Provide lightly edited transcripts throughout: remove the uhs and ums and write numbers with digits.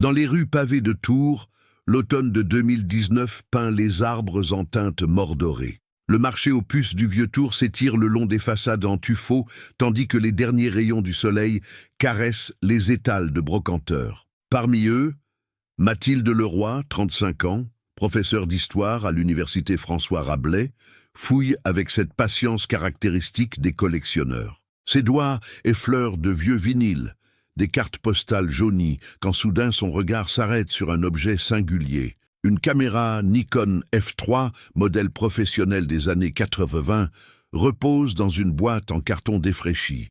Dans les rues pavées de Tours, l'automne de 2019 peint les arbres en teinte mordorée. Le marché aux puces du Vieux-Tours s'étire le long des façades en tuffeau, tandis que les derniers rayons du soleil caressent les étals de brocanteurs. Parmi eux, Mathilde Leroy, 35 ans, professeure d'histoire à l'université François Rabelais, fouille avec cette patience caractéristique des collectionneurs. Ses doigts effleurent de vieux vinyles, des cartes postales jaunies, quand soudain son regard s'arrête sur un objet singulier. Une caméra Nikon F3, modèle professionnel des années 80, repose dans une boîte en carton défraîchi.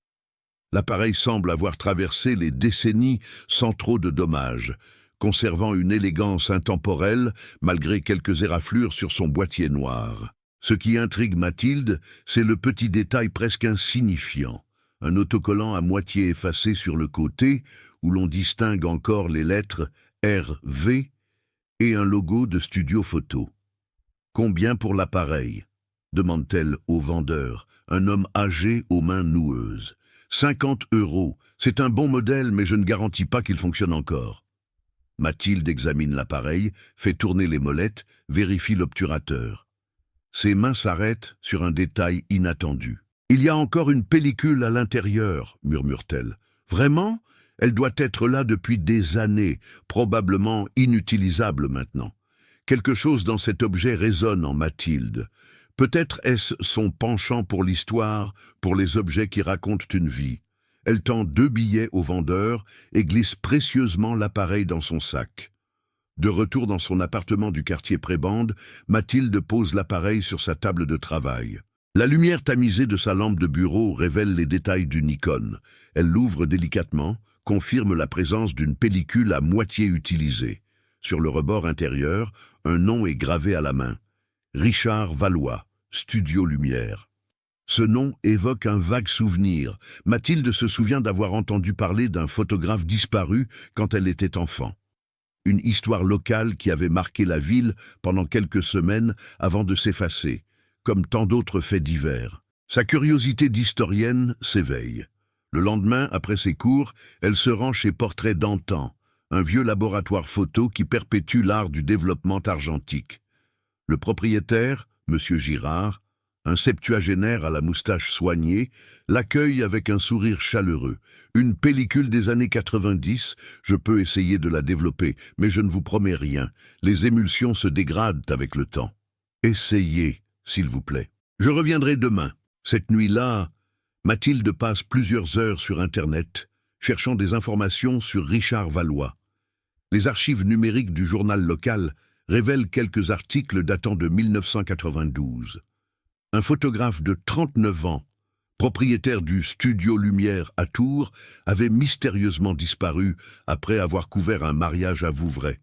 L'appareil semble avoir traversé les décennies sans trop de dommages, conservant une élégance intemporelle malgré quelques éraflures sur son boîtier noir. Ce qui intrigue Mathilde, c'est le petit détail presque insignifiant. Un autocollant à moitié effacé sur le côté, où l'on distingue encore les lettres RV et un logo de studio photo. « Combien pour l'appareil ?» demande-t-elle au vendeur, un homme âgé aux mains noueuses. « 50 €. C'est un bon modèle, mais je ne garantis pas qu'il fonctionne encore. » Mathilde examine l'appareil, fait tourner les molettes, vérifie l'obturateur. Ses mains s'arrêtent sur un détail inattendu. « Il y a encore une pellicule à l'intérieur, » murmure-t-elle. « Vraiment ? Elle doit être là depuis des années, probablement inutilisable maintenant. » Quelque chose dans cet objet résonne en Mathilde. Peut-être est-ce son penchant pour l'histoire, pour les objets qui racontent une vie. Elle tend 2 billets au vendeur et glisse précieusement l'appareil dans son sac. De retour dans son appartement du quartier Prébande, Mathilde pose l'appareil sur sa table de travail. La lumière tamisée de sa lampe de bureau révèle les détails du Nikon. Elle l'ouvre délicatement, confirme la présence d'une pellicule à moitié utilisée. Sur le rebord intérieur, un nom est gravé à la main. Richard Valois, Studio Lumière. Ce nom évoque un vague souvenir. Mathilde se souvient d'avoir entendu parler d'un photographe disparu quand elle était enfant. Une histoire locale qui avait marqué la ville pendant quelques semaines avant de s'effacer, comme tant d'autres faits divers. Sa curiosité d'historienne s'éveille. Le lendemain, après ses cours, elle se rend chez Portraits d'antan, un vieux laboratoire photo qui perpétue l'art du développement argentique. Le propriétaire, M. Girard, un septuagénaire à la moustache soignée, l'accueille avec un sourire chaleureux. « Une pellicule des années 90, je peux essayer de la développer, mais je ne vous promets rien. Les émulsions se dégradent avec le temps. Essayez, s'il vous plaît. Je reviendrai demain. » Cette nuit-là, Mathilde passe plusieurs heures sur Internet, cherchant des informations sur Richard Valois. Les archives numériques du journal local révèlent quelques articles datant de 1992. Un photographe de 39 ans, propriétaire du Studio Lumière à Tours, avait mystérieusement disparu après avoir couvert un mariage à Vouvray.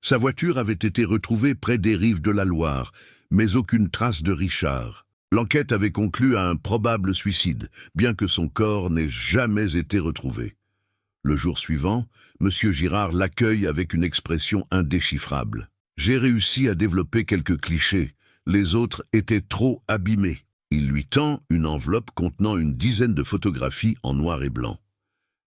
Sa voiture avait été retrouvée près des rives de la Loire, mais aucune trace de Richard. L'enquête avait conclu à un probable suicide, bien que son corps n'ait jamais été retrouvé. Le jour suivant, M. Girard l'accueille avec une expression indéchiffrable. « J'ai réussi à développer quelques clichés. Les autres étaient trop abîmés. » Il lui tend une enveloppe contenant une dizaine de photographies en noir et blanc.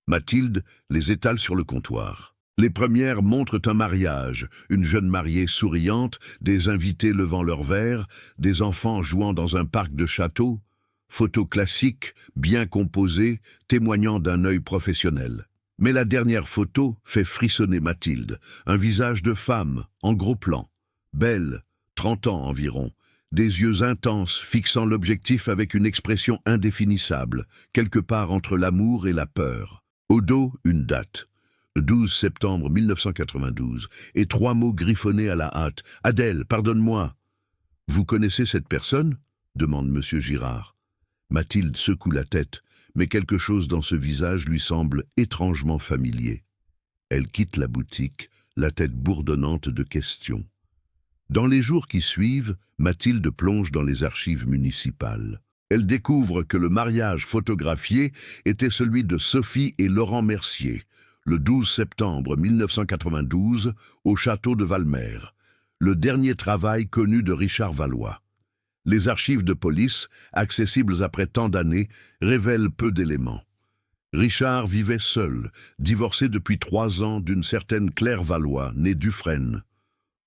Mathilde les étale sur le comptoir. Les premières montrent un mariage, une jeune mariée souriante, des invités levant leurs verres, des enfants jouant dans un parc de château. Photos classiques, bien composées, témoignant d'un œil professionnel. Mais la dernière photo fait frissonner Mathilde. Un visage de femme, en gros plan. Belle, 30 ans environ. Des yeux intenses fixant l'objectif avec une expression indéfinissable, quelque part entre l'amour et la peur. Au dos, une date. Le 12 septembre 1992, et 3 mots griffonnés à la hâte. « Adèle, pardonne-moi !»« Vous connaissez cette personne ?» demande M. Girard. Mathilde secoue la tête, mais quelque chose dans ce visage lui semble étrangement familier. Elle quitte la boutique, la tête bourdonnante de questions. Dans les jours qui suivent, Mathilde plonge dans les archives municipales. Elle découvre que le mariage photographié était celui de Sophie et Laurent Mercier, le 12 septembre 1992, au château de Valmer, le dernier travail connu de Richard Valois. Les archives de police, accessibles après tant d'années, révèlent peu d'éléments. Richard vivait seul, divorcé depuis 3 ans d'une certaine Claire Valois, née Dufresne.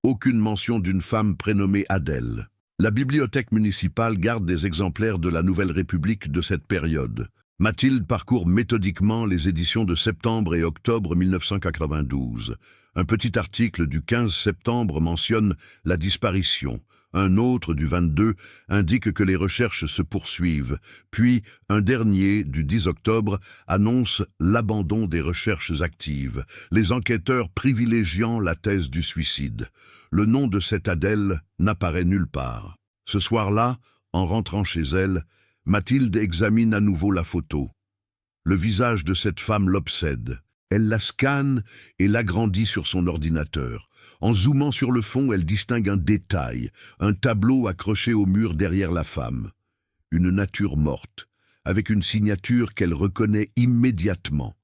Aucune mention d'une femme prénommée Adèle. La bibliothèque municipale garde des exemplaires de la Nouvelle République de cette période. Mathilde parcourt méthodiquement les éditions de septembre et octobre 1992. Un petit article du 15 septembre mentionne la disparition. Un autre, du 22, indique que les recherches se poursuivent. Puis, un dernier, du 10 octobre, annonce l'abandon des recherches actives, les enquêteurs privilégiant la thèse du suicide. Le nom de cette Adèle n'apparaît nulle part. Ce soir-là, en rentrant chez elle, Mathilde examine à nouveau la photo. Le visage de cette femme l'obsède. Elle la scanne et l'agrandit sur son ordinateur. En zoomant sur le fond, elle distingue un détail, un tableau accroché au mur derrière la femme. Une nature morte, avec une signature qu'elle reconnaît immédiatement.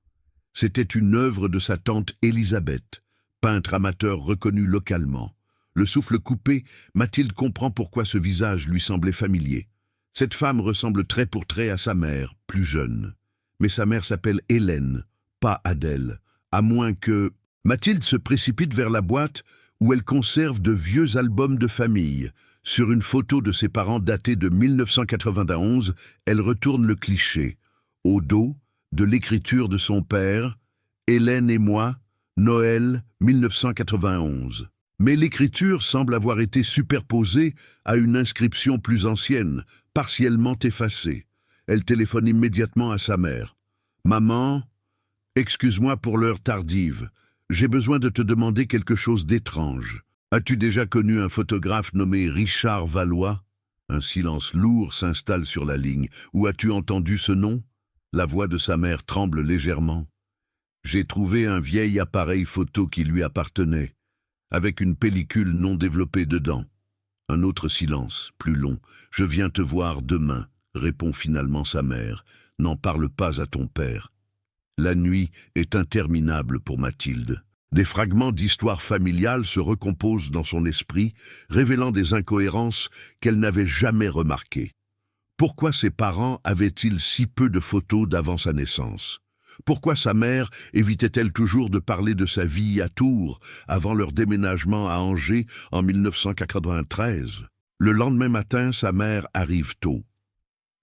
C'était une œuvre de sa tante Élisabeth, peintre amateur reconnu localement. Le souffle coupé, Mathilde comprend pourquoi ce visage lui semblait familier. Cette femme ressemble trait pour trait à sa mère, plus jeune. Mais sa mère s'appelle Hélène, pas Adèle, à moins que... Mathilde se précipite vers la boîte où elle conserve de vieux albums de famille. Sur une photo de ses parents datée de 1991, elle retourne le cliché. Au dos, de l'écriture de son père, « Hélène et moi, Noël 1991 ». Mais l'écriture semble avoir été superposée à une inscription plus ancienne, partiellement effacée. Elle téléphone immédiatement à sa mère. « Maman, excuse-moi pour l'heure tardive. J'ai besoin de te demander quelque chose d'étrange. As-tu déjà connu un photographe nommé Richard Valois ?» Un silence lourd s'installe sur la ligne. « Où as-tu entendu ce nom ?» La voix de sa mère tremble légèrement. « J'ai trouvé un vieil appareil photo qui lui appartenait, avec une pellicule non développée dedans. » Un autre silence, plus long. « Je viens te voir demain, » répond finalement sa mère. « N'en parle pas à ton père. » La nuit est interminable pour Mathilde. Des fragments d'histoire familiale se recomposent dans son esprit, révélant des incohérences qu'elle n'avait jamais remarquées. Pourquoi ses parents avaient-ils si peu de photos d'avant sa naissance? Pourquoi sa mère évitait-elle toujours de parler de sa vie à Tours avant leur déménagement à Angers en 1993? Le lendemain matin, sa mère arrive tôt.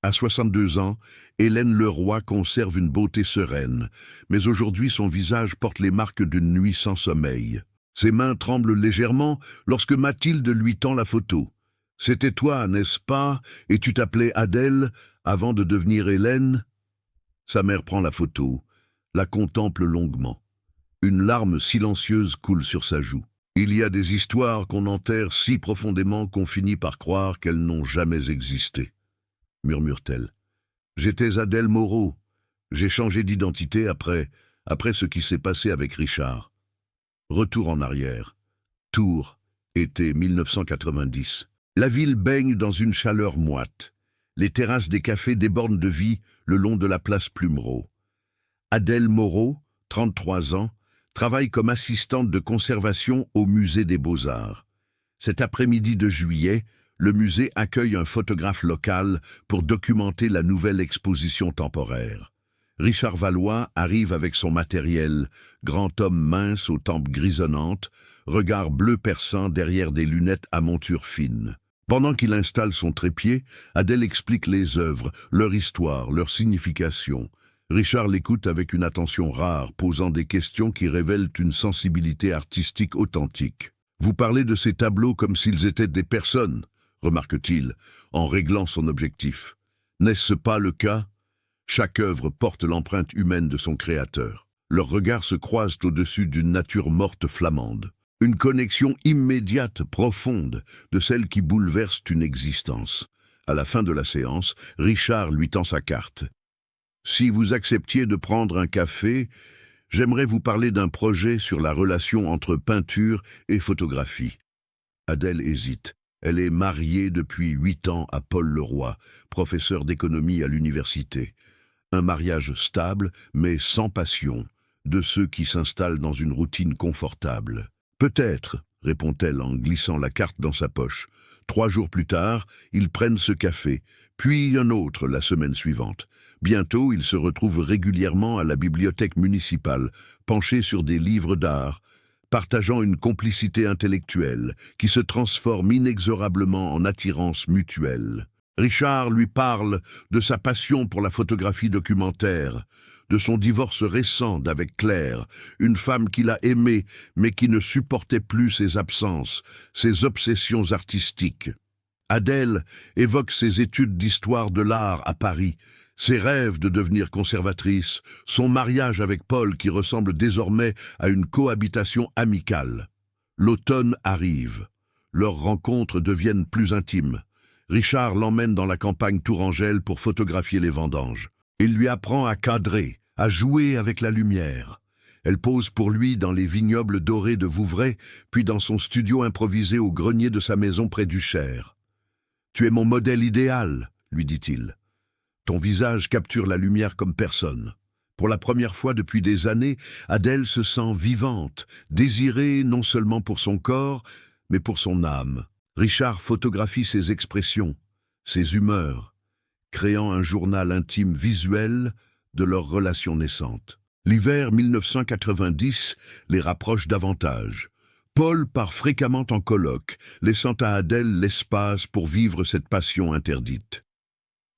À 62 ans, Hélène Leroy conserve une beauté sereine, mais aujourd'hui son visage porte les marques d'une nuit sans sommeil. Ses mains tremblent légèrement lorsque Mathilde lui tend la photo. « C'était toi, n'est-ce pas, et tu t'appelais Adèle avant de devenir Hélène ?» Sa mère prend la photo, la contemple longuement. Une larme silencieuse coule sur sa joue. « Il y a des histoires qu'on enterre si profondément qu'on finit par croire qu'elles n'ont jamais existé. » murmure-t-elle. « J'étais Adèle Moreau. J'ai changé d'identité après ce qui s'est passé avec Richard. » Retour en arrière. Tours, été 1990. La ville baigne dans une chaleur moite. Les terrasses des cafés débordent de vie le long de la place Plumereau. Adèle Moreau, 33 ans, travaille comme assistante de conservation au musée des Beaux-Arts. Cet après-midi de juillet, le musée accueille un photographe local pour documenter la nouvelle exposition temporaire. Richard Valois arrive avec son matériel, grand homme mince aux tempes grisonnantes, regard bleu perçant derrière des lunettes à monture fine. Pendant qu'il installe son trépied, Adèle explique les œuvres, leur histoire, leur signification. Richard l'écoute avec une attention rare, posant des questions qui révèlent une sensibilité artistique authentique. « Vous parlez de ces tableaux comme s'ils étaient des personnes », remarque-t-il, en réglant son objectif. N'est-ce pas le cas? Chaque œuvre porte l'empreinte humaine de son créateur. Leurs regards se croisent au-dessus d'une nature morte flamande. Une connexion immédiate, profonde, de celle qui bouleverse une existence. À la fin de la séance, Richard lui tend sa carte. « Si vous acceptiez de prendre un café, j'aimerais vous parler d'un projet sur la relation entre peinture et photographie. » Adèle hésite. Elle est mariée depuis 8 ans à Paul Leroy, professeur d'économie à l'université. Un mariage stable, mais sans passion, de ceux qui s'installent dans une routine confortable. « Peut-être », répond-elle en glissant la carte dans sa poche. 3 jours plus tard, ils prennent ce café, puis un autre la semaine suivante. Bientôt, ils se retrouvent régulièrement à la bibliothèque municipale, penchés sur des livres d'art, partageant une complicité intellectuelle qui se transforme inexorablement en attirance mutuelle. Richard lui parle de sa passion pour la photographie documentaire, de son divorce récent d'avec Claire, une femme qu'il a aimée mais qui ne supportait plus ses absences, ses obsessions artistiques. Adèle évoque ses études d'histoire de l'art à Paris, ses rêves de devenir conservatrice, son mariage avec Paul qui ressemble désormais à une cohabitation amicale. L'automne arrive. Leurs rencontres deviennent plus intimes. Richard l'emmène dans la campagne tourangelle pour photographier les vendanges. Il lui apprend à cadrer, à jouer avec la lumière. Elle pose pour lui dans les vignobles dorés de Vouvray, puis dans son studio improvisé au grenier de sa maison près du Cher. « Tu es mon modèle idéal », lui dit-il. « Ton visage capture la lumière comme personne. » Pour la première fois depuis des années, Adèle se sent vivante, désirée non seulement pour son corps, mais pour son âme. Richard photographie ses expressions, ses humeurs, créant un journal intime visuel de leur relation naissante. L'hiver 1990 les rapproche davantage. Paul part fréquemment en colloque, laissant à Adèle l'espace pour vivre cette passion interdite.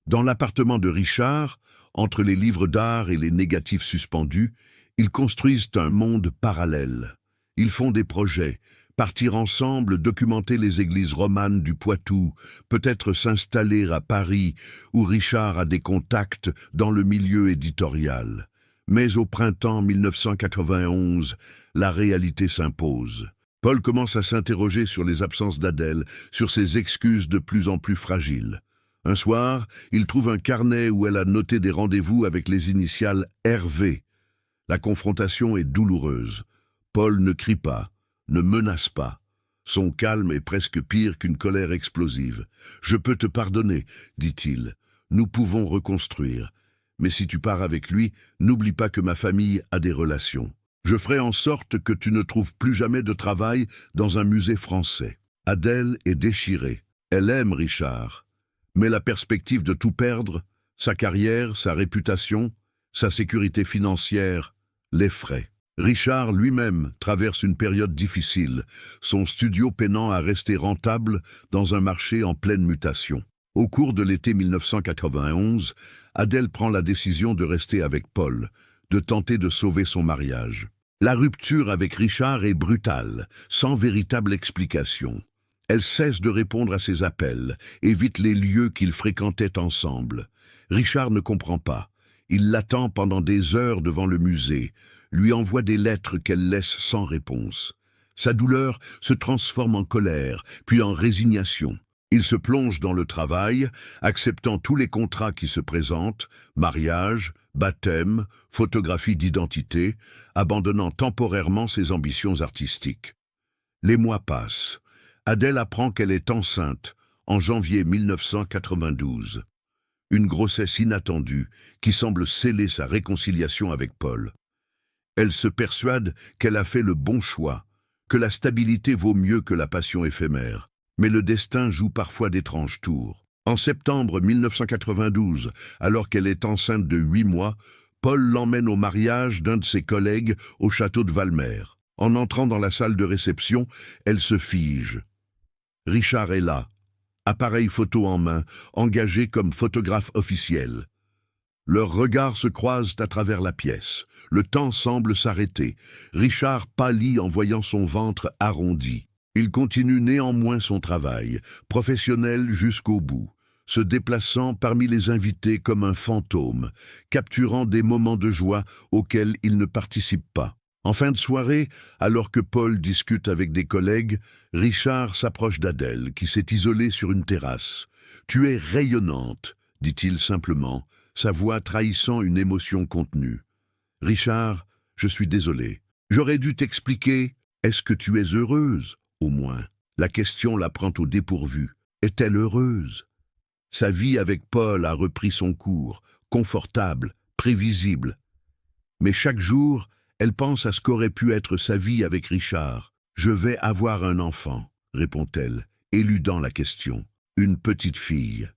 Dans l'appartement de Richard, entre les livres d'art et les négatifs suspendus, ils construisent un monde parallèle. Ils font des projets, partir ensemble, documenter les églises romanes du Poitou, peut-être s'installer à Paris, où Richard a des contacts dans le milieu éditorial. Mais au printemps 1991, la réalité s'impose. Paul commence à s'interroger sur les absences d'Adèle, sur ses excuses de plus en plus fragiles. Un soir, il trouve un carnet où elle a noté des rendez-vous avec les initiales RV. La confrontation est douloureuse. Paul ne crie pas, ne menace pas. Son calme est presque pire qu'une colère explosive. « Je peux te pardonner, dit-il. Nous pouvons reconstruire. Mais si tu pars avec lui, n'oublie pas que ma famille a des relations. Je ferai en sorte que tu ne trouves plus jamais de travail dans un musée français. » Adèle est déchirée. Elle aime Richard. Mais la perspective de tout perdre, sa carrière, sa réputation, sa sécurité financière, l'effraie. Richard lui-même traverse une période difficile, son studio peinant à rester rentable dans un marché en pleine mutation. Au cours de l'été 1991, Adèle prend la décision de rester avec Paul, de tenter de sauver son mariage. La rupture avec Richard est brutale, sans véritable explication. Elle cesse de répondre à ses appels, évite les lieux qu'ils fréquentaient ensemble. Richard ne comprend pas. Il l'attend pendant des heures devant le musée, lui envoie des lettres qu'elle laisse sans réponse. Sa douleur se transforme en colère, puis en résignation. Il se plonge dans le travail, acceptant tous les contrats qui se présentent, mariage, baptême, photographie d'identité, abandonnant temporairement ses ambitions artistiques. Les mois passent. Adèle apprend qu'elle est enceinte en janvier 1992. Une grossesse inattendue qui semble sceller sa réconciliation avec Paul. Elle se persuade qu'elle a fait le bon choix, que la stabilité vaut mieux que la passion éphémère. Mais le destin joue parfois d'étranges tours. En septembre 1992, alors qu'elle est enceinte de 8 mois, Paul l'emmène au mariage d'un de ses collègues au château de Valmer. En entrant dans la salle de réception, elle se fige. Richard est là, appareil photo en main, engagé comme photographe officiel. Leurs regards se croisent à travers la pièce. Le temps semble s'arrêter. Richard pâlit en voyant son ventre arrondi. Il continue néanmoins son travail, professionnel jusqu'au bout, se déplaçant parmi les invités comme un fantôme, capturant des moments de joie auxquels il ne participe pas. En fin de soirée, alors que Paul discute avec des collègues, Richard s'approche d'Adèle, qui s'est isolée sur une terrasse. « Tu es rayonnante », dit-il simplement, sa voix trahissant une émotion contenue. « Richard, je suis désolé. J'aurais dû t'expliquer. Est-ce que tu es heureuse, au moins ?» La question la prend au dépourvu. Est-elle heureuse? Sa vie avec Paul a repris son cours, confortable, prévisible. Mais chaque jour, elle pense à ce qu'aurait pu être sa vie avec Richard. Je vais avoir un enfant, répond-elle, éludant la question. Une petite fille.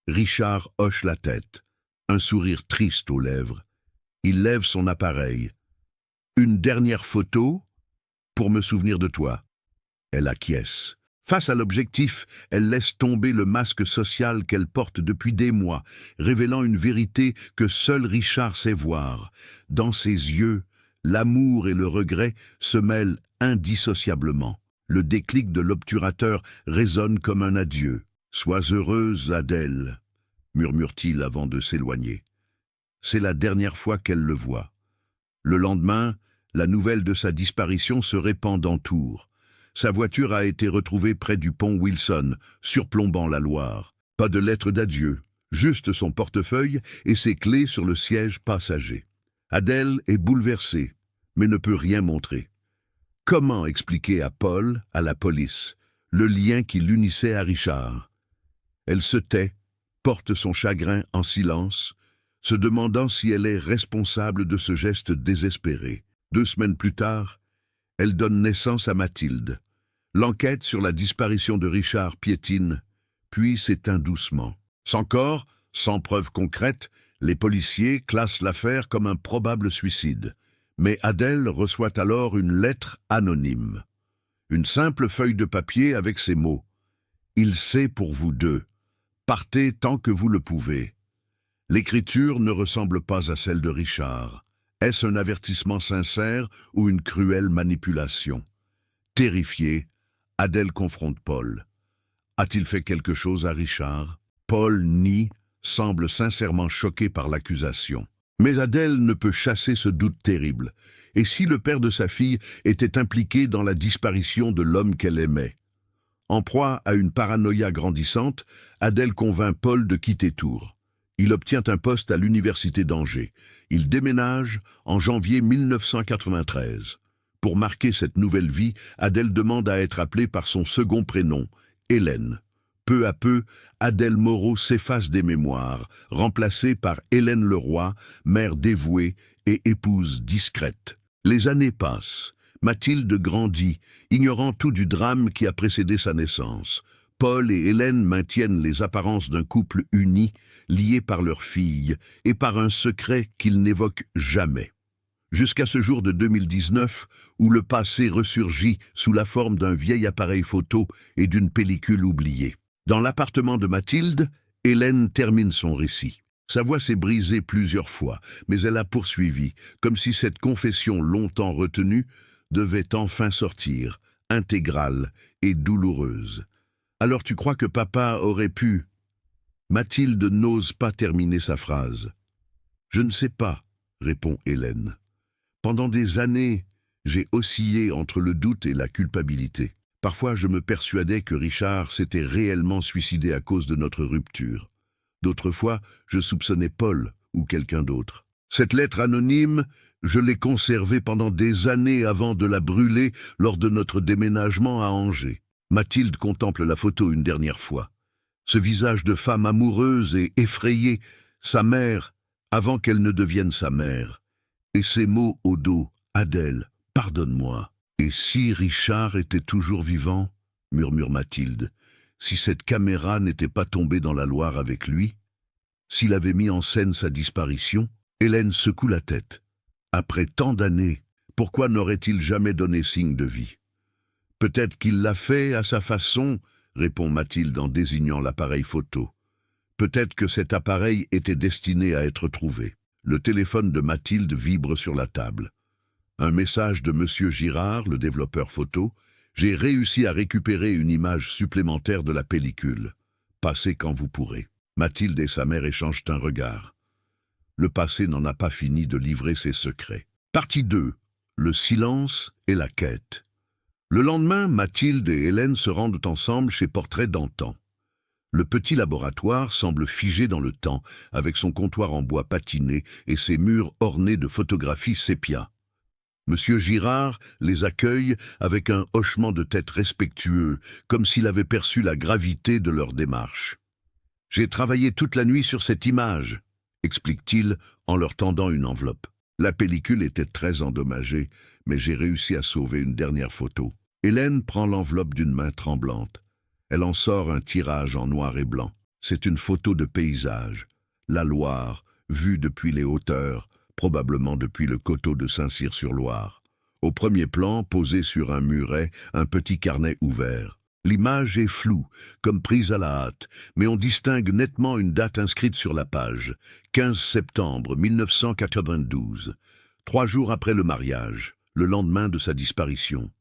Richard hoche la tête, un sourire triste aux lèvres. Il lève son appareil. Une dernière photo pour me souvenir de toi. Elle acquiesce. Face à l'objectif, elle laisse tomber le masque social qu'elle porte depuis des mois, révélant une vérité que seul Richard sait voir. Dans ses yeux, l'amour et le regret se mêlent indissociablement. Le déclic de l'obturateur résonne comme un adieu. « Sois heureuse, Adèle », murmure-t-il avant de s'éloigner. C'est la dernière fois qu'elle le voit. Le lendemain, la nouvelle de sa disparition se répand dans Tours. Sa voiture a été retrouvée près du pont Wilson, surplombant la Loire. Pas de lettre d'adieu, juste son portefeuille et ses clés sur le siège passager. Adèle est bouleversée, mais ne peut rien montrer. Comment expliquer à Paul, à la police, le lien qui l'unissait à Richard? Elle se tait, porte son chagrin en silence, se demandant si elle est responsable de ce geste désespéré. 2 semaines plus tard, elle donne naissance à Mathilde. L'enquête sur la disparition de Richard piétine, puis s'éteint doucement. Sans corps, sans preuve concrète, les policiers classent l'affaire comme un probable suicide. Mais Adèle reçoit alors une lettre anonyme. Une simple feuille de papier avec ces mots. « Il sait pour vous deux. Partez tant que vous le pouvez. » L'écriture ne ressemble pas à celle de Richard. Est-ce un avertissement sincère ou une cruelle manipulation? Terrifiée, Adèle confronte Paul. A-t-il fait quelque chose à Richard? Paul nie, semble sincèrement choqué par l'accusation. Mais Adèle ne peut chasser ce doute terrible. Et si le père de sa fille était impliqué dans la disparition de l'homme qu'elle aimait? En proie à une paranoïa grandissante, Adèle convainc Paul de quitter Tours. Il obtient un poste à l'université d'Angers. Il déménage en janvier 1993. Pour marquer cette nouvelle vie, Adèle demande à être appelée par son second prénom, Hélène. Peu à peu, Adèle Moreau s'efface des mémoires, remplacée par Hélène Leroy, mère dévouée et épouse discrète. Les années passent. Mathilde grandit, ignorant tout du drame qui a précédé sa naissance. Paul et Hélène maintiennent les apparences d'un couple uni, liés par leur fille et par un secret qu'ils n'évoquent jamais. Jusqu'à ce jour de 2019, où le passé ressurgit sous la forme d'un vieil appareil photo et d'une pellicule oubliée. Dans l'appartement de Mathilde, Hélène termine son récit. Sa voix s'est brisée plusieurs fois, mais elle a poursuivi, comme si cette confession longtemps retenue devait enfin sortir, intégrale et douloureuse. « Alors tu crois que papa aurait pu… » Mathilde n'ose pas terminer sa phrase. « Je ne sais pas, » répond Hélène. « Pendant des années, j'ai oscillé entre le doute et la culpabilité. Parfois, je me persuadais que Richard s'était réellement suicidé à cause de notre rupture. D'autres fois, je soupçonnais Paul ou quelqu'un d'autre. Cette lettre anonyme, je l'ai conservée pendant des années avant de la brûler lors de notre déménagement à Angers. » Mathilde contemple la photo une dernière fois. Ce visage de femme amoureuse et effrayée, sa mère, avant qu'elle ne devienne sa mère. Et ces mots au dos, « Adèle, pardonne-moi. » « Et si Richard était toujours vivant ?» murmure Mathilde. « Si cette caméra n'était pas tombée dans la Loire avec lui? S'il avait mis en scène sa disparition ?» Hélène secoue la tête. Après tant d'années, pourquoi n'aurait-il jamais donné signe de vie? Peut-être qu'il l'a fait à sa façon, répond Mathilde en désignant l'appareil photo. Peut-être que cet appareil était destiné à être trouvé. Le téléphone de Mathilde vibre sur la table. Un message de Monsieur Girard, le développeur photo. J'ai réussi à récupérer une image supplémentaire de la pellicule. Passez quand vous pourrez. Mathilde et sa mère échangent un regard. Le passé n'en a pas fini de livrer ses secrets. Partie 2. Le silence et la quête. Le lendemain, Mathilde et Hélène se rendent ensemble chez Portrait d'antan. Le petit laboratoire semble figé dans le temps, avec son comptoir en bois patiné et ses murs ornés de photographies sépia. Monsieur Girard les accueille avec un hochement de tête respectueux, comme s'il avait perçu la gravité de leur démarche. « J'ai travaillé toute la nuit sur cette image », explique-t-il en leur tendant une enveloppe. La pellicule était très endommagée, mais j'ai réussi à sauver une dernière photo. Hélène prend l'enveloppe d'une main tremblante. Elle en sort un tirage en noir et blanc. C'est une photo de paysage. La Loire, vue depuis les hauteurs, probablement depuis le coteau de Saint-Cyr-sur-Loire. Au premier plan, posé sur un muret, un petit carnet ouvert. L'image est floue, comme prise à la hâte, mais on distingue nettement une date inscrite sur la page. 15 septembre 1992. 3 jours après le mariage, le lendemain de sa disparition.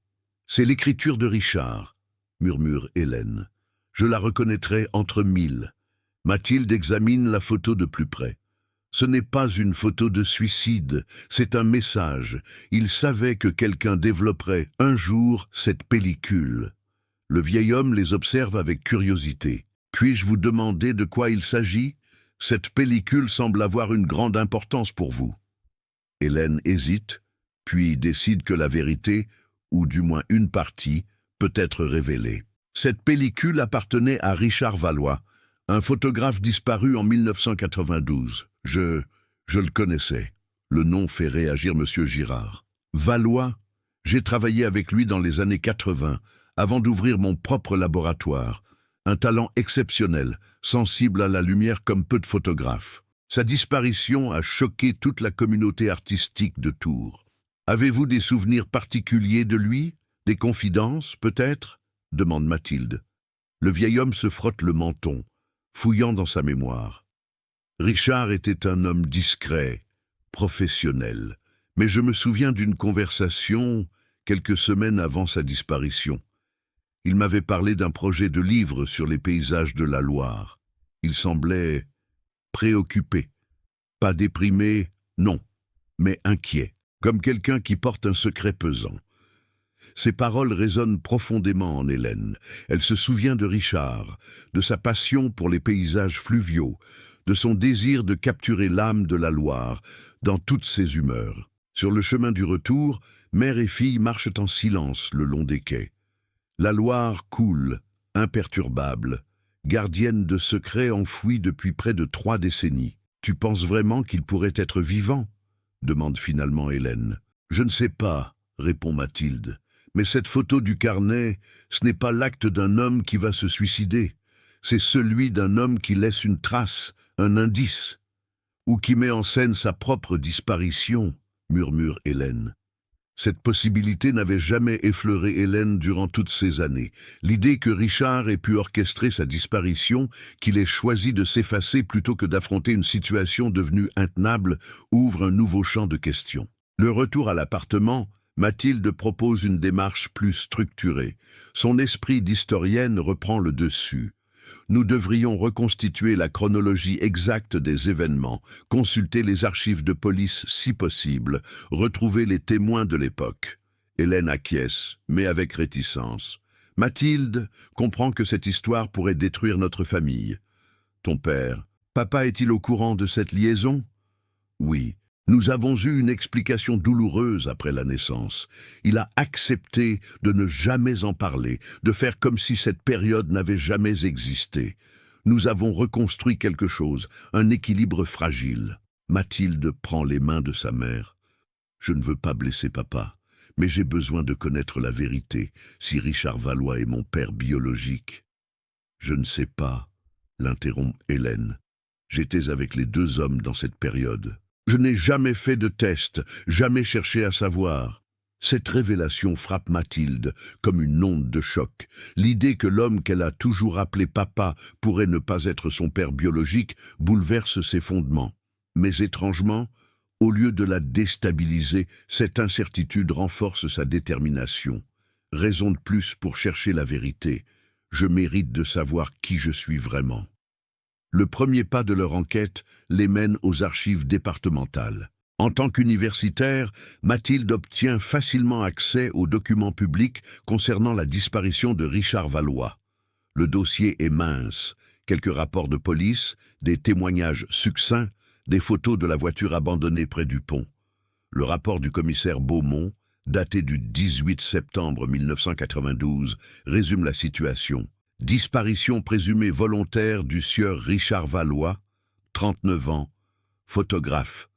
C'est l'écriture de Richard, murmure Hélène. Je la reconnaîtrai entre mille. Mathilde examine la photo de plus près. Ce n'est pas une photo de suicide, c'est un message. Il savait que quelqu'un développerait un jour cette pellicule. Le vieil homme les observe avec curiosité. Puis-je vous demander de quoi il s'agit? Cette pellicule semble avoir une grande importance pour vous. Hélène hésite, puis décide que la vérité, ou du moins une partie, peut être révélée. Cette pellicule appartenait à Richard Valois, un photographe disparu en 1992. Je le connaissais. Le nom fait réagir M. Girard. Valois, j'ai travaillé avec lui dans les années 80, avant d'ouvrir mon propre laboratoire. Un talent exceptionnel, sensible à la lumière comme peu de photographes. Sa disparition a choqué toute la communauté artistique de Tours. Avez-vous des souvenirs particuliers de lui? Des confidences, peut-être? Demande Mathilde. Le vieil homme se frotte le menton, fouillant dans sa mémoire. Richard était un homme discret, professionnel, mais je me souviens d'une conversation quelques semaines avant sa disparition. Il m'avait parlé d'un projet de livre sur les paysages de la Loire. Il semblait préoccupé, pas déprimé, non, mais inquiet, comme quelqu'un qui porte un secret pesant. Ces paroles résonnent profondément en Hélène. Elle se souvient de Richard, de sa passion pour les paysages fluviaux, de son désir de capturer l'âme de la Loire dans toutes ses humeurs. Sur le chemin du retour, mère et fille marchent en silence le long des quais. La Loire coule, imperturbable, gardienne de secrets enfouis depuis près de 3 décennies. « Tu penses vraiment qu'il pourrait être vivant ?» demande finalement Hélène. « Je ne sais pas, » répond Mathilde. « Mais cette photo du carnet, ce n'est pas l'acte d'un homme qui va se suicider. C'est celui d'un homme qui laisse une trace, un indice, ou qui met en scène sa propre disparition, » murmure Hélène. Cette possibilité n'avait jamais effleuré Hélène durant toutes ces années. L'idée que Richard ait pu orchestrer sa disparition, qu'il ait choisi de s'effacer plutôt que d'affronter une situation devenue intenable, ouvre un nouveau champ de questions. Le retour à l'appartement, Mathilde propose une démarche plus structurée. Son esprit d'historienne reprend le dessus. Nous devrions reconstituer la chronologie exacte des événements, consulter les archives de police si possible, retrouver les témoins de l'époque. Hélène acquiesce, mais avec réticence. Mathilde comprend que cette histoire pourrait détruire notre famille. Ton père, papa est-il au courant de cette liaison? Oui. Nous avons eu une explication douloureuse après la naissance. Il a accepté de ne jamais en parler, de faire comme si cette période n'avait jamais existé. Nous avons reconstruit quelque chose, un équilibre fragile. Mathilde prend les mains de sa mère. Je ne veux pas blesser papa, mais j'ai besoin de connaître la vérité, si Richard Valois est mon père biologique. Je ne sais pas, l'interrompt Hélène. J'étais avec les 2 hommes dans cette période. Je n'ai jamais fait de test, jamais cherché à savoir. Cette révélation frappe Mathilde comme une onde de choc. L'idée que l'homme qu'elle a toujours appelé papa pourrait ne pas être son père biologique bouleverse ses fondements. Mais étrangement, au lieu de la déstabiliser, cette incertitude renforce sa détermination. Raison de plus pour chercher la vérité. Je mérite de savoir qui je suis vraiment. Le premier pas de leur enquête les mène aux archives départementales. En tant qu'universitaire, Mathilde obtient facilement accès aux documents publics concernant la disparition de Richard Valois. Le dossier est mince, quelques rapports de police, des témoignages succincts, des photos de la voiture abandonnée près du pont. Le rapport du commissaire Beaumont, daté du 18 septembre 1992, résume la situation. Disparition présumée volontaire du sieur Richard Valois, 39 ans, photographe.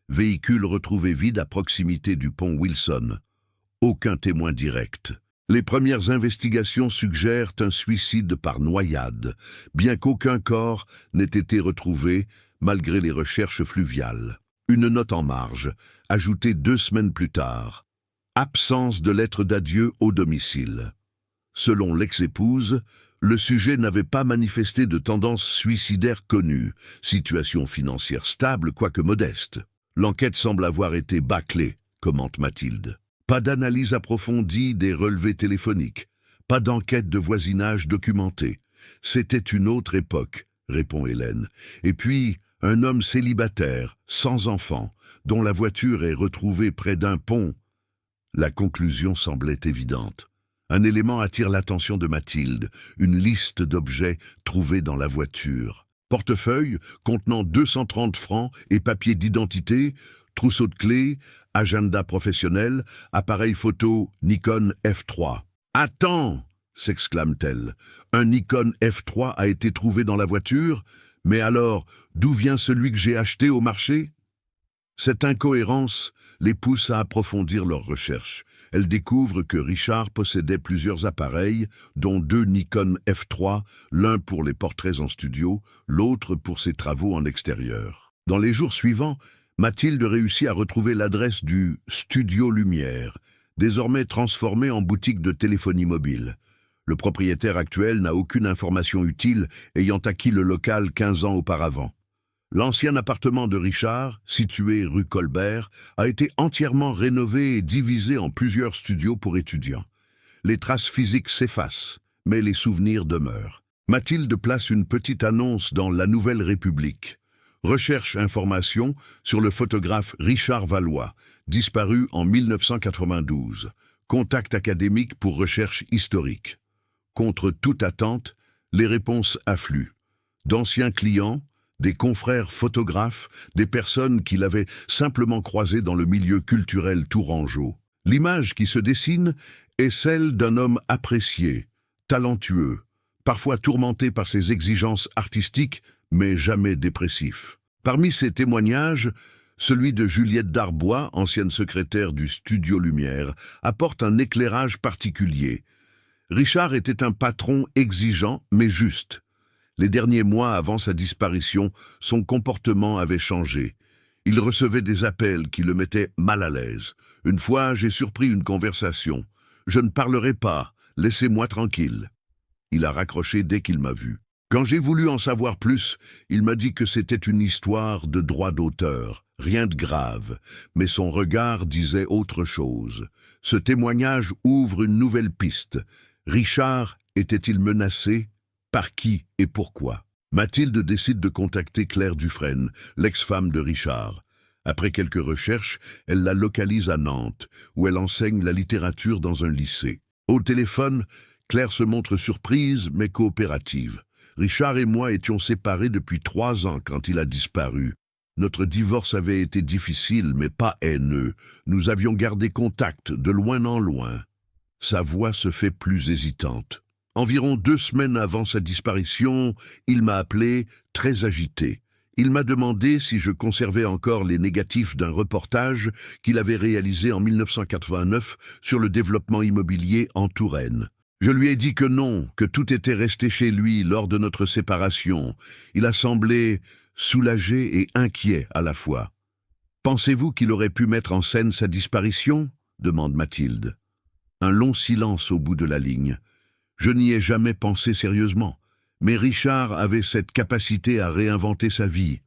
Véhicule retrouvé vide à proximité du pont Wilson. Aucun témoin direct. Les premières investigations suggèrent un suicide par noyade, bien qu'aucun corps n'ait été retrouvé malgré les recherches fluviales. Une note en marge, ajoutée 2 semaines plus tard. Absence de lettre d'adieu au domicile. Selon l'ex-épouse, le sujet n'avait pas manifesté de tendance suicidaire connue, situation financière stable quoique modeste. L'enquête semble avoir été bâclée, commente Mathilde. Pas d'analyse approfondie des relevés téléphoniques, pas d'enquête de voisinage documentée. C'était une autre époque, répond Hélène. Et puis, un homme célibataire, sans enfant, dont la voiture est retrouvée près d'un pont. La conclusion semblait évidente. Un élément attire l'attention de Mathilde, une liste d'objets trouvés dans la voiture. Portefeuille contenant 230 francs et papier d'identité, trousseau de clés, agenda professionnel, appareil photo Nikon F3. « Attends !» s'exclame-t-elle. « Un Nikon F3 a été trouvé dans la voiture, mais alors, d'où vient celui que j'ai acheté au marché ?» Cette incohérence les pousse à approfondir leurs recherches. Elles découvrent que Richard possédait plusieurs appareils, dont 2 Nikon F3, l'un pour les portraits en studio, l'autre pour ses travaux en extérieur. Dans les jours suivants, Mathilde réussit à retrouver l'adresse du Studio Lumière, désormais transformé en boutique de téléphonie mobile. Le propriétaire actuel n'a aucune information utile, ayant acquis le local 15 ans auparavant. L'ancien appartement de Richard, situé rue Colbert, a été entièrement rénové et divisé en plusieurs studios pour étudiants. Les traces physiques s'effacent, mais les souvenirs demeurent. Mathilde place une petite annonce dans La Nouvelle République. Recherche information sur le photographe Richard Valois, disparu en 1992. Contact académique pour recherche historique. Contre toute attente, les réponses affluent. D'anciens clients, des confrères photographes, des personnes qu'il avait simplement croisées dans le milieu culturel tourangeau. L'image qui se dessine est celle d'un homme apprécié, talentueux, parfois tourmenté par ses exigences artistiques, mais jamais dépressif. Parmi ces témoignages, celui de Juliette Darbois, ancienne secrétaire du Studio Lumière, apporte un éclairage particulier. Richard était un patron exigeant mais juste. Les derniers mois avant sa disparition, son comportement avait changé. Il recevait des appels qui le mettaient mal à l'aise. Une fois, j'ai surpris une conversation. « Je ne parlerai pas, laissez-moi tranquille. » Il a raccroché dès qu'il m'a vu. Quand j'ai voulu en savoir plus, il m'a dit que c'était une histoire de droit d'auteur, rien de grave, mais son regard disait autre chose. Ce témoignage ouvre une nouvelle piste. Richard était-il menacé ? Par qui et pourquoi? Mathilde décide de contacter Claire Dufresne, l'ex-femme de Richard. Après quelques recherches, elle la localise à Nantes, où elle enseigne la littérature dans un lycée. Au téléphone, Claire se montre surprise mais coopérative. Richard et moi étions séparés depuis 3 ans quand il a disparu. Notre divorce avait été difficile mais pas haineux. Nous avions gardé contact de loin en loin. Sa voix se fait plus hésitante. Environ 2 semaines avant sa disparition, il m'a appelé, très agité. Il m'a demandé si je conservais encore les négatifs d'un reportage qu'il avait réalisé en 1989 sur le développement immobilier en Touraine. Je lui ai dit que non, que tout était resté chez lui lors de notre séparation. Il a semblé soulagé et inquiet à la fois. « Pensez-vous qu'il aurait pu mettre en scène sa disparition ?» demande Mathilde. Un long silence au bout de la ligne. Je n'y ai jamais pensé sérieusement, mais Richard avait cette capacité à réinventer sa vie.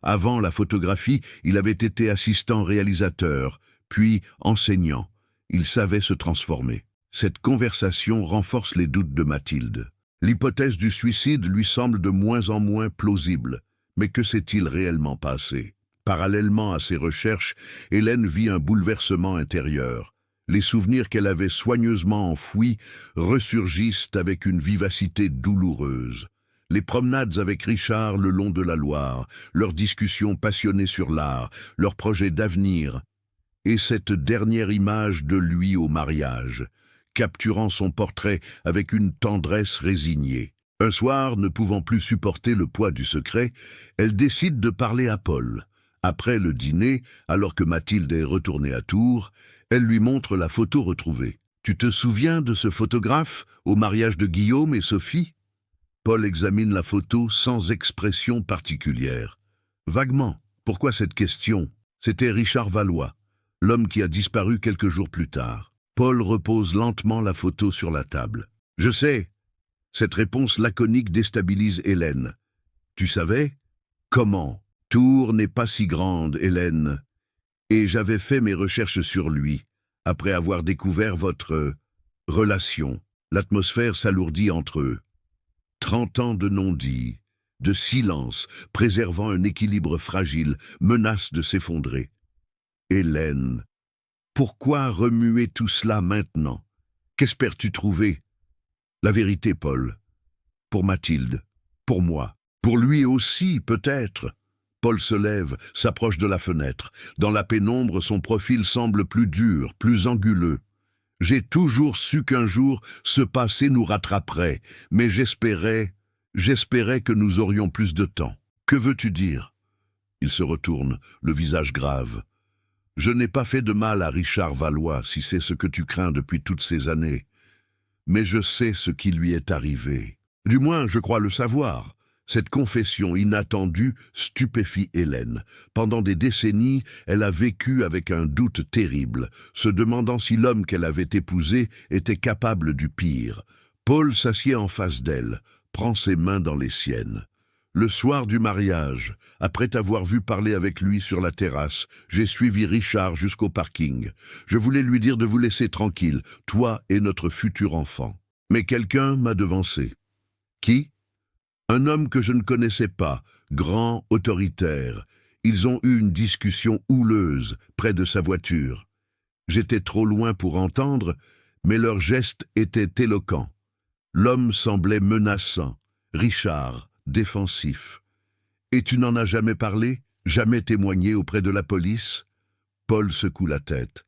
Avant la photographie, il avait été assistant réalisateur, puis enseignant. Il savait se transformer. Cette conversation renforce les doutes de Mathilde. L'hypothèse du suicide lui semble de moins en moins plausible. Mais que s'est-il réellement passé? Parallèlement à ses recherches, Hélène vit un bouleversement intérieur. Les souvenirs qu'elle avait soigneusement enfouis ressurgissent avec une vivacité douloureuse. Les promenades avec Richard le long de la Loire, leurs discussions passionnées sur l'art, leurs projets d'avenir, et cette dernière image de lui au mariage, capturant son portrait avec une tendresse résignée. Un soir, ne pouvant plus supporter le poids du secret, elle décide de parler à Paul. Après le dîner, alors que Mathilde est retournée à Tours, elle lui montre la photo retrouvée. « Tu te souviens de ce photographe au mariage de Guillaume et Sophie? Paul examine la photo sans expression particulière. Vaguement, pourquoi cette question? C'était Richard Valois, l'homme qui a disparu quelques jours plus tard. Paul repose lentement la photo sur la table. Je sais. Cette réponse laconique déstabilise Hélène. Tu savais? Comment? Tours n'est pas si grande, Hélène. Et j'avais fait mes recherches sur lui, après avoir découvert votre relation. L'atmosphère s'alourdit entre eux. 30 ans de non-dit, de silence, préservant un équilibre fragile, menace de s'effondrer. Hélène, pourquoi remuer tout cela maintenant? Qu'espères-tu trouver? La vérité, Paul. Pour Mathilde, pour moi, pour lui aussi, peut-être. Paul se lève, s'approche de la fenêtre. Dans la pénombre, son profil semble plus dur, plus anguleux. J'ai toujours su qu'un jour, ce passé nous rattraperait, mais j'espérais que nous aurions plus de temps. Que veux-tu dire? Il se retourne, le visage grave. Je n'ai pas fait de mal à Richard Valois, si c'est ce que tu crains depuis toutes ces années. Mais je sais ce qui lui est arrivé. Du moins, je crois le savoir. Cette confession inattendue stupéfie Hélène. Pendant des décennies, elle a vécu avec un doute terrible, se demandant si l'homme qu'elle avait épousé était capable du pire. Paul s'assied en face d'elle, prend ses mains dans les siennes. Le soir du mariage, après t'avoir vu parler avec lui sur la terrasse, j'ai suivi Richard jusqu'au parking. Je voulais lui dire de vous laisser tranquille, toi et notre futur enfant. Mais quelqu'un m'a devancé. Qui? Un homme que je ne connaissais pas, grand, autoritaire. Ils ont eu une discussion houleuse près de sa voiture. J'étais trop loin pour entendre, mais leur geste était éloquent. L'homme semblait menaçant, Richard, défensif. Et tu n'en as jamais parlé, jamais témoigné auprès de la police? Paul secoue la tête.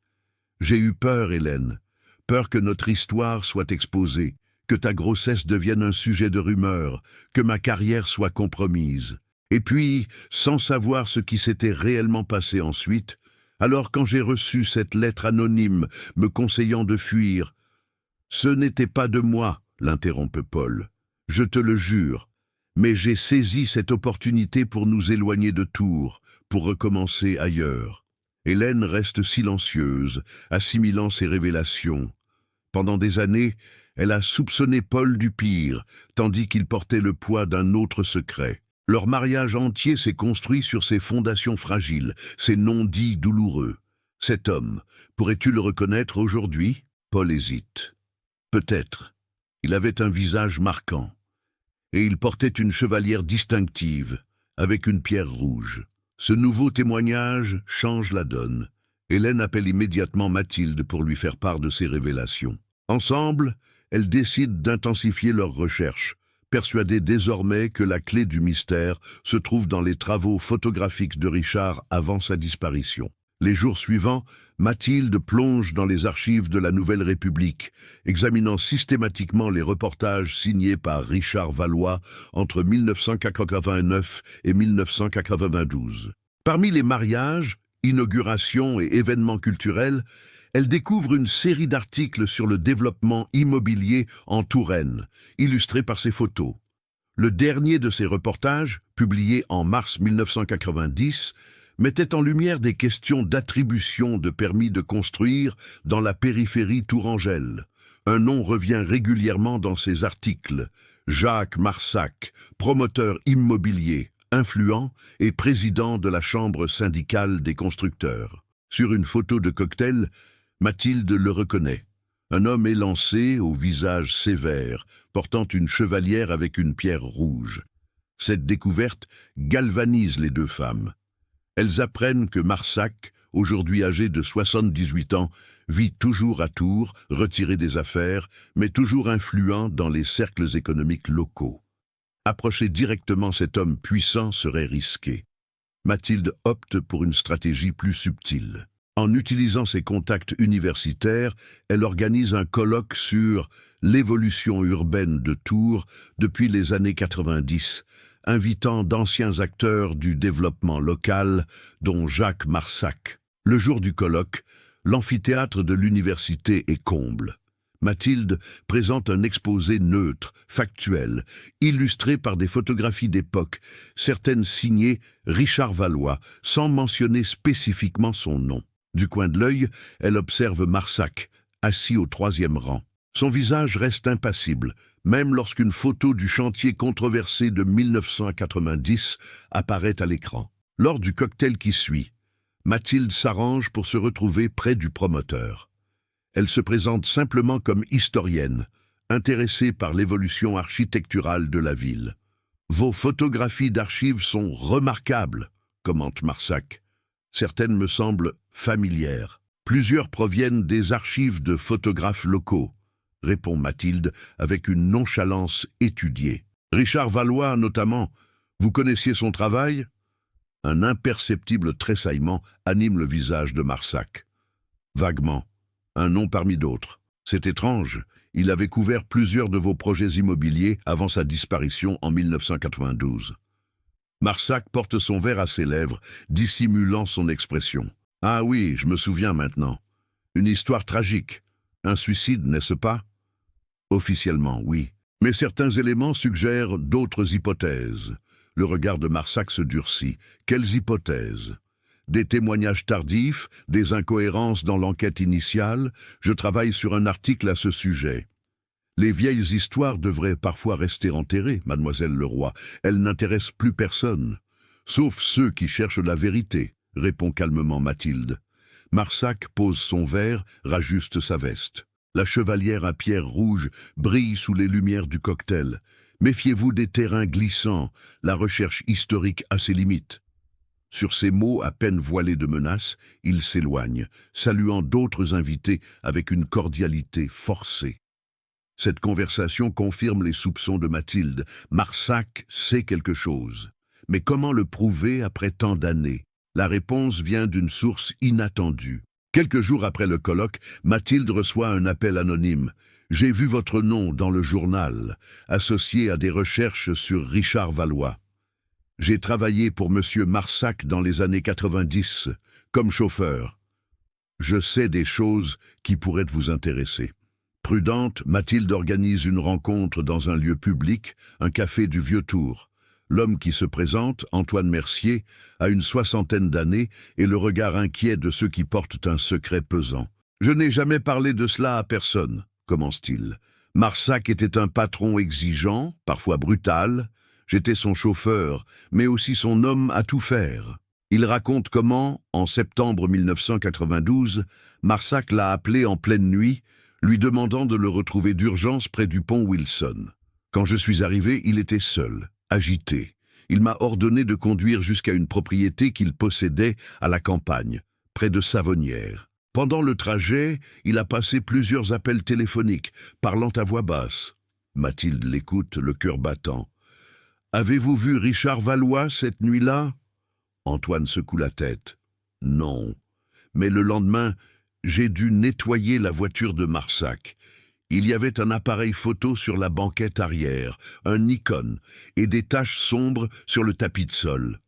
J'ai eu peur, Hélène, peur que notre histoire soit exposée, que ta grossesse devienne un sujet de rumeur, que ma carrière soit compromise. Et puis, sans savoir ce qui s'était réellement passé ensuite, alors quand j'ai reçu cette lettre anonyme me conseillant de fuir, « Ce n'était pas de moi, » l'interrompt Paul. « Je te le jure, mais j'ai saisi cette opportunité pour nous éloigner de Tours, pour recommencer ailleurs. » Hélène reste silencieuse, assimilant ses révélations. Pendant des années, elle a soupçonné Paul du pire, tandis qu'il portait le poids d'un autre secret. Leur mariage entier s'est construit sur ces fondations fragiles, ces non-dits douloureux. Cet homme, pourrais-tu le reconnaître aujourd'hui? Paul hésite. Peut-être. Il avait un visage marquant. Et il portait une chevalière distinctive, avec une pierre rouge. Ce nouveau témoignage change la donne. Hélène appelle immédiatement Mathilde pour lui faire part de ses révélations. Ensemble, elles décident d'intensifier leurs recherches, persuadées désormais que la clé du mystère se trouve dans les travaux photographiques de Richard avant sa disparition. Les jours suivants, Mathilde plonge dans les archives de la Nouvelle République, examinant systématiquement les reportages signés par Richard Valois entre 1989 et 1992. Parmi les mariages, inaugurations et événements culturels, elle découvre une série d'articles sur le développement immobilier en Touraine, illustrés par ses photos. Le dernier de ces reportages, publié en mars 1990, mettait en lumière des questions d'attribution de permis de construire dans la périphérie tourangelle. Un nom revient régulièrement dans ces articles, Jacques Marsac, promoteur immobilier, influent et président de la Chambre syndicale des constructeurs. Sur une photo de cocktail, Mathilde le reconnaît. Un homme élancé, au visage sévère, portant une chevalière avec une pierre rouge. Cette découverte galvanise les deux femmes. Elles apprennent que Marsac, aujourd'hui âgé de 78 ans, vit toujours à Tours, retiré des affaires, mais toujours influent dans les cercles économiques locaux. Approcher directement cet homme puissant serait risqué. Mathilde opte pour une stratégie plus subtile. En utilisant ses contacts universitaires, elle organise un colloque sur l'évolution urbaine de Tours depuis les années 90, invitant d'anciens acteurs du développement local, dont Jacques Marsac. Le jour du colloque, l'amphithéâtre de l'université est comble. Mathilde présente un exposé neutre, factuel, illustré par des photographies d'époque, certaines signées Richard Valois, sans mentionner spécifiquement son nom. Du coin de l'œil, elle observe Marsac, assis au 3e rang. Son visage reste impassible, même lorsqu'une photo du chantier controversé de 1990 apparaît à l'écran. Lors du cocktail qui suit, Mathilde s'arrange pour se retrouver près du promoteur. Elle se présente simplement comme historienne, intéressée par l'évolution architecturale de la ville. « Vos photographies d'archives sont remarquables », commente Marsac. Certaines me semblent familières. Plusieurs proviennent des archives de photographes locaux, répond Mathilde avec une nonchalance étudiée. Richard Valois, notamment, vous connaissiez son travail ? Un imperceptible tressaillement anime le visage de Marsac. Vaguement, un nom parmi d'autres. C'est étrange, il avait couvert plusieurs de vos projets immobiliers avant sa disparition en 1992. Marsac porte son verre à ses lèvres, dissimulant son expression. Ah oui, je me souviens maintenant. Une histoire tragique. Un suicide, n'est-ce pas ? Officiellement, oui. Mais certains éléments suggèrent d'autres hypothèses. Le regard de Marsac se durcit. Quelles hypothèses ? Des témoignages tardifs, des incohérences dans l'enquête initiale. Je travaille sur un article à ce sujet. Les vieilles histoires devraient parfois rester enterrées, mademoiselle Leroy. Elles n'intéressent plus personne. Sauf ceux qui cherchent la vérité, répond calmement Mathilde. Marsac pose son verre, rajuste sa veste. La chevalière à pierre rouge brille sous les lumières du cocktail. Méfiez-vous des terrains glissants, la recherche historique a ses limites. Sur ces mots à peine voilés de menaces, il s'éloigne, saluant d'autres invités avec une cordialité forcée. Cette conversation confirme les soupçons de Mathilde. Marsac sait quelque chose. Mais comment le prouver après tant d'années ? La réponse vient d'une source inattendue. Quelques jours après le colloque, Mathilde reçoit un appel anonyme. « J'ai vu votre nom dans le journal, associé à des recherches sur Richard Valois. J'ai travaillé pour Monsieur Marsac dans les années 90, comme chauffeur. Je sais des choses qui pourraient vous intéresser. » Prudente, Mathilde organise une rencontre dans un lieu public, un café du Vieux-Tour. L'homme qui se présente, Antoine Mercier, a une 60aine d'années et le regard inquiet de ceux qui portent un secret pesant. « Je n'ai jamais parlé de cela à personne », commence-t-il. « Marsac était un patron exigeant, parfois brutal. J'étais son chauffeur, mais aussi son homme à tout faire. » Il raconte comment, en septembre 1992, Marsac l'a appelé en pleine nuit, lui demandant de le retrouver d'urgence près du pont Wilson. Quand je suis arrivé, il était seul, agité. Il m'a ordonné de conduire jusqu'à une propriété qu'il possédait à la campagne, près de Savonnières. Pendant le trajet, il a passé plusieurs appels téléphoniques, parlant à voix basse. Mathilde l'écoute, le cœur battant. « Avez-vous vu Richard Valois cette nuit-là » Antoine secoue la tête. « Non. Mais le lendemain, j'ai dû nettoyer la voiture de Marsac. Il y avait un appareil photo sur la banquette arrière, un Nikon, et des taches sombres sur le tapis de sol. »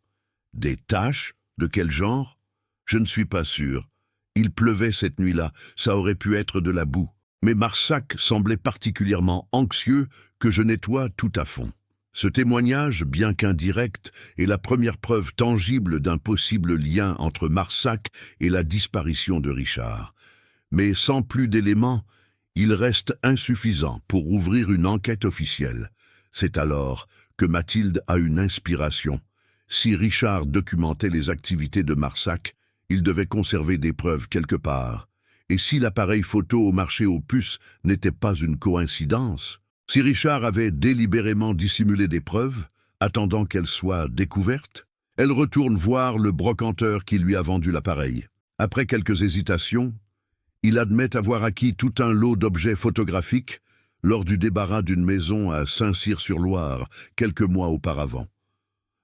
Des taches ? De quel genre ? Je ne suis pas sûr. Il pleuvait cette nuit-là, ça aurait pu être de la boue. Mais Marsac semblait particulièrement anxieux que je nettoie tout à fond. Ce témoignage, bien qu'indirect, est la première preuve tangible d'un possible lien entre Marsac et la disparition de Richard. Mais sans plus d'éléments, il reste insuffisant pour ouvrir une enquête officielle. C'est alors que Mathilde a une inspiration. Si Richard documentait les activités de Marsac, il devait conserver des preuves quelque part. Et si l'appareil photo au marché aux puces n'était pas une coïncidence ? Si Richard avait délibérément dissimulé des preuves, attendant qu'elles soient découvertes, elle retourne voir le brocanteur qui lui a vendu l'appareil. Après quelques hésitations, il admet avoir acquis tout un lot d'objets photographiques lors du débarras d'une maison à Saint-Cyr-sur-Loire, quelques mois auparavant.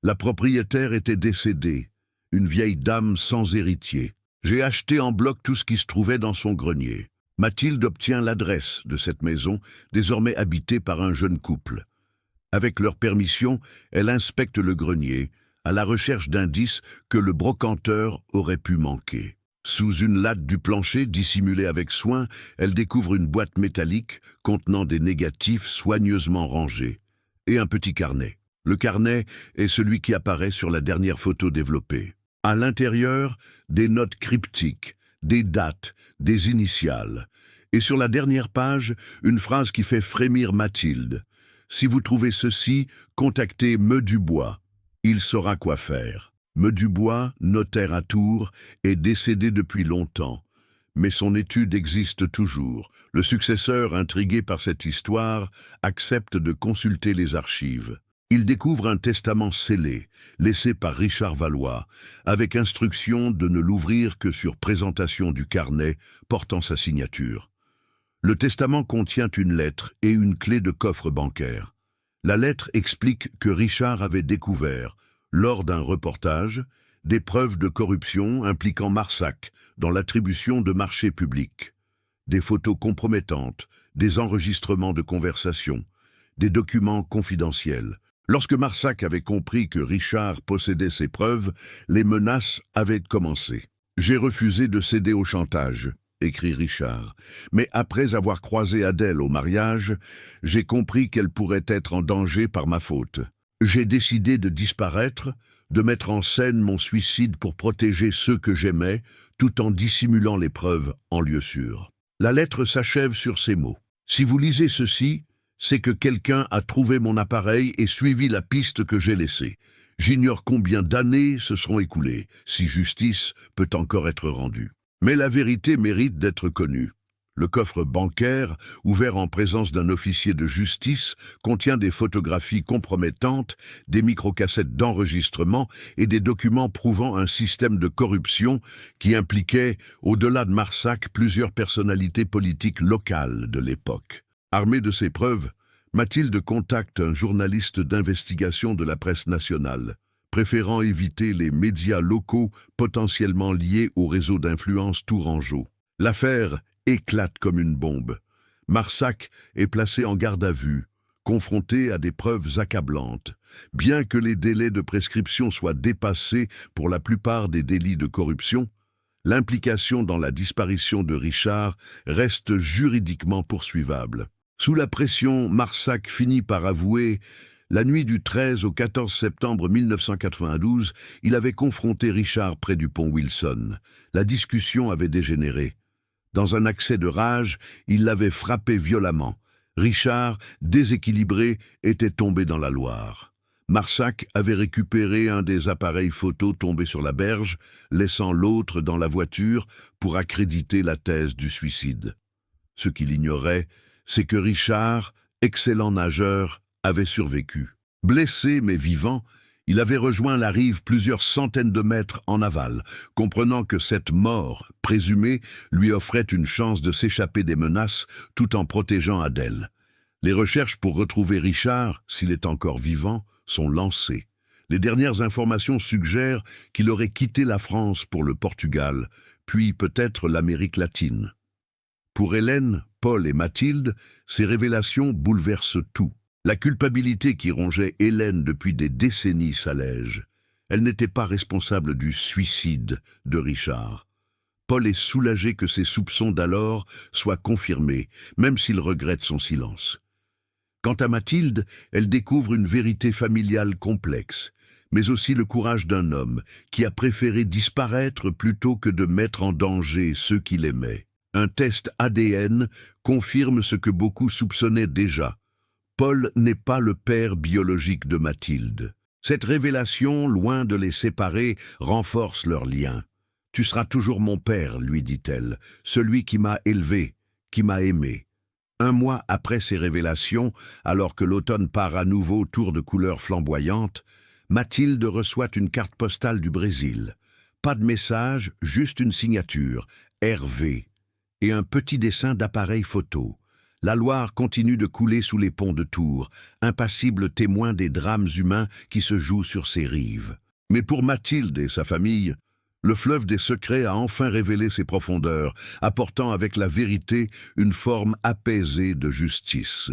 La propriétaire était décédée, une vieille dame sans héritier. J'ai acheté en bloc tout ce qui se trouvait dans son grenier. Mathilde obtient l'adresse de cette maison, désormais habitée par un jeune couple. Avec leur permission, elle inspecte le grenier, à la recherche d'indices que le brocanteur aurait pu manquer. Sous une latte du plancher dissimulée avec soin, elle découvre une boîte métallique contenant des négatifs soigneusement rangés et un petit carnet. Le carnet est celui qui apparaît sur la dernière photo développée. À l'intérieur, des notes cryptiques, des dates, des initiales. Et sur la dernière page, une phrase qui fait frémir Mathilde. « Si vous trouvez ceci, contactez Me Dubois. Il saura quoi faire. » Me Dubois, notaire à Tours, est décédé depuis longtemps. Mais son étude existe toujours. Le successeur, intrigué par cette histoire, accepte de consulter les archives. Il découvre un testament scellé, laissé par Richard Valois, avec instruction de ne l'ouvrir que sur présentation du carnet portant sa signature. Le testament contient une lettre et une clé de coffre bancaire. La lettre explique que Richard avait découvert, lors d'un reportage, des preuves de corruption impliquant Marsac dans l'attribution de marchés publics. Des photos compromettantes, des enregistrements de conversations, des documents confidentiels. Lorsque Marsac avait compris que Richard possédait ces preuves, les menaces avaient commencé. « J'ai refusé de céder au chantage », écrit Richard. « Mais après avoir croisé Adèle au mariage, j'ai compris qu'elle pourrait être en danger par ma faute. J'ai décidé de disparaître, de mettre en scène mon suicide pour protéger ceux que j'aimais, tout en dissimulant les preuves en lieu sûr. » La lettre s'achève sur ces mots. « Si vous lisez ceci, c'est que quelqu'un a trouvé mon appareil et suivi la piste que j'ai laissée. J'ignore combien d'années se seront écoulées, si justice peut encore être rendue. Mais la vérité mérite d'être connue. Le coffre bancaire, ouvert en présence d'un officier de justice, contient des photographies compromettantes, des microcassettes d'enregistrement et des documents prouvant un système de corruption qui impliquait, au-delà de Marsac, plusieurs personnalités politiques locales de l'époque. Armée de ces preuves, Mathilde contacte un journaliste d'investigation de la presse nationale, préférant éviter les médias locaux potentiellement liés au réseau d'influence tourangeau. L'affaire éclate comme une bombe. Marsac est placé en garde à vue, confronté à des preuves accablantes. Bien que les délais de prescription soient dépassés pour la plupart des délits de corruption, l'implication dans la disparition de Richard reste juridiquement poursuivable. Sous la pression, Marsac finit par avouer « La nuit du 13 au 14 septembre 1992, il avait confronté Richard près du pont Wilson. La discussion avait dégénéré. Dans un accès de rage, il l'avait frappé violemment. Richard, déséquilibré, était tombé dans la Loire. Marsac avait récupéré un des appareils photos tombés sur la berge, laissant l'autre dans la voiture pour accréditer la thèse du suicide. Ce qu'il ignorait, c'est que Richard, excellent nageur, avait survécu. Blessé mais vivant, il avait rejoint la rive plusieurs centaines de mètres en aval, comprenant que cette mort présumée lui offrait une chance de s'échapper des menaces tout en protégeant Adèle. Les recherches pour retrouver Richard, s'il est encore vivant, sont lancées. Les dernières informations suggèrent qu'il aurait quitté la France pour le Portugal, puis peut-être l'Amérique latine. Pour Hélène, Paul et Mathilde, ces révélations bouleversent tout. La culpabilité qui rongeait Hélène depuis des décennies s'allège. Elle n'était pas responsable du suicide de Richard. Paul est soulagé que ses soupçons d'alors soient confirmés, même s'il regrette son silence. Quant à Mathilde, elle découvre une vérité familiale complexe, mais aussi le courage d'un homme qui a préféré disparaître plutôt que de mettre en danger ceux qu'il aimait. Un test ADN confirme ce que beaucoup soupçonnaient déjà. Paul n'est pas le père biologique de Mathilde. Cette révélation, loin de les séparer, renforce leur lien. « Tu seras toujours mon père, lui dit-elle, celui qui m'a élevé, qui m'a aimé. » Un mois après ces révélations, alors que l'automne part à nouveau tour de couleurs flamboyantes, Mathilde reçoit une carte postale du Brésil. Pas de message, juste une signature, Hervé, et un petit dessin d'appareil photo. La Loire continue de couler sous les ponts de Tours, impassible témoin des drames humains qui se jouent sur ses rives. Mais pour Mathilde et sa famille, le fleuve des secrets a enfin révélé ses profondeurs, apportant avec la vérité une forme apaisée de justice.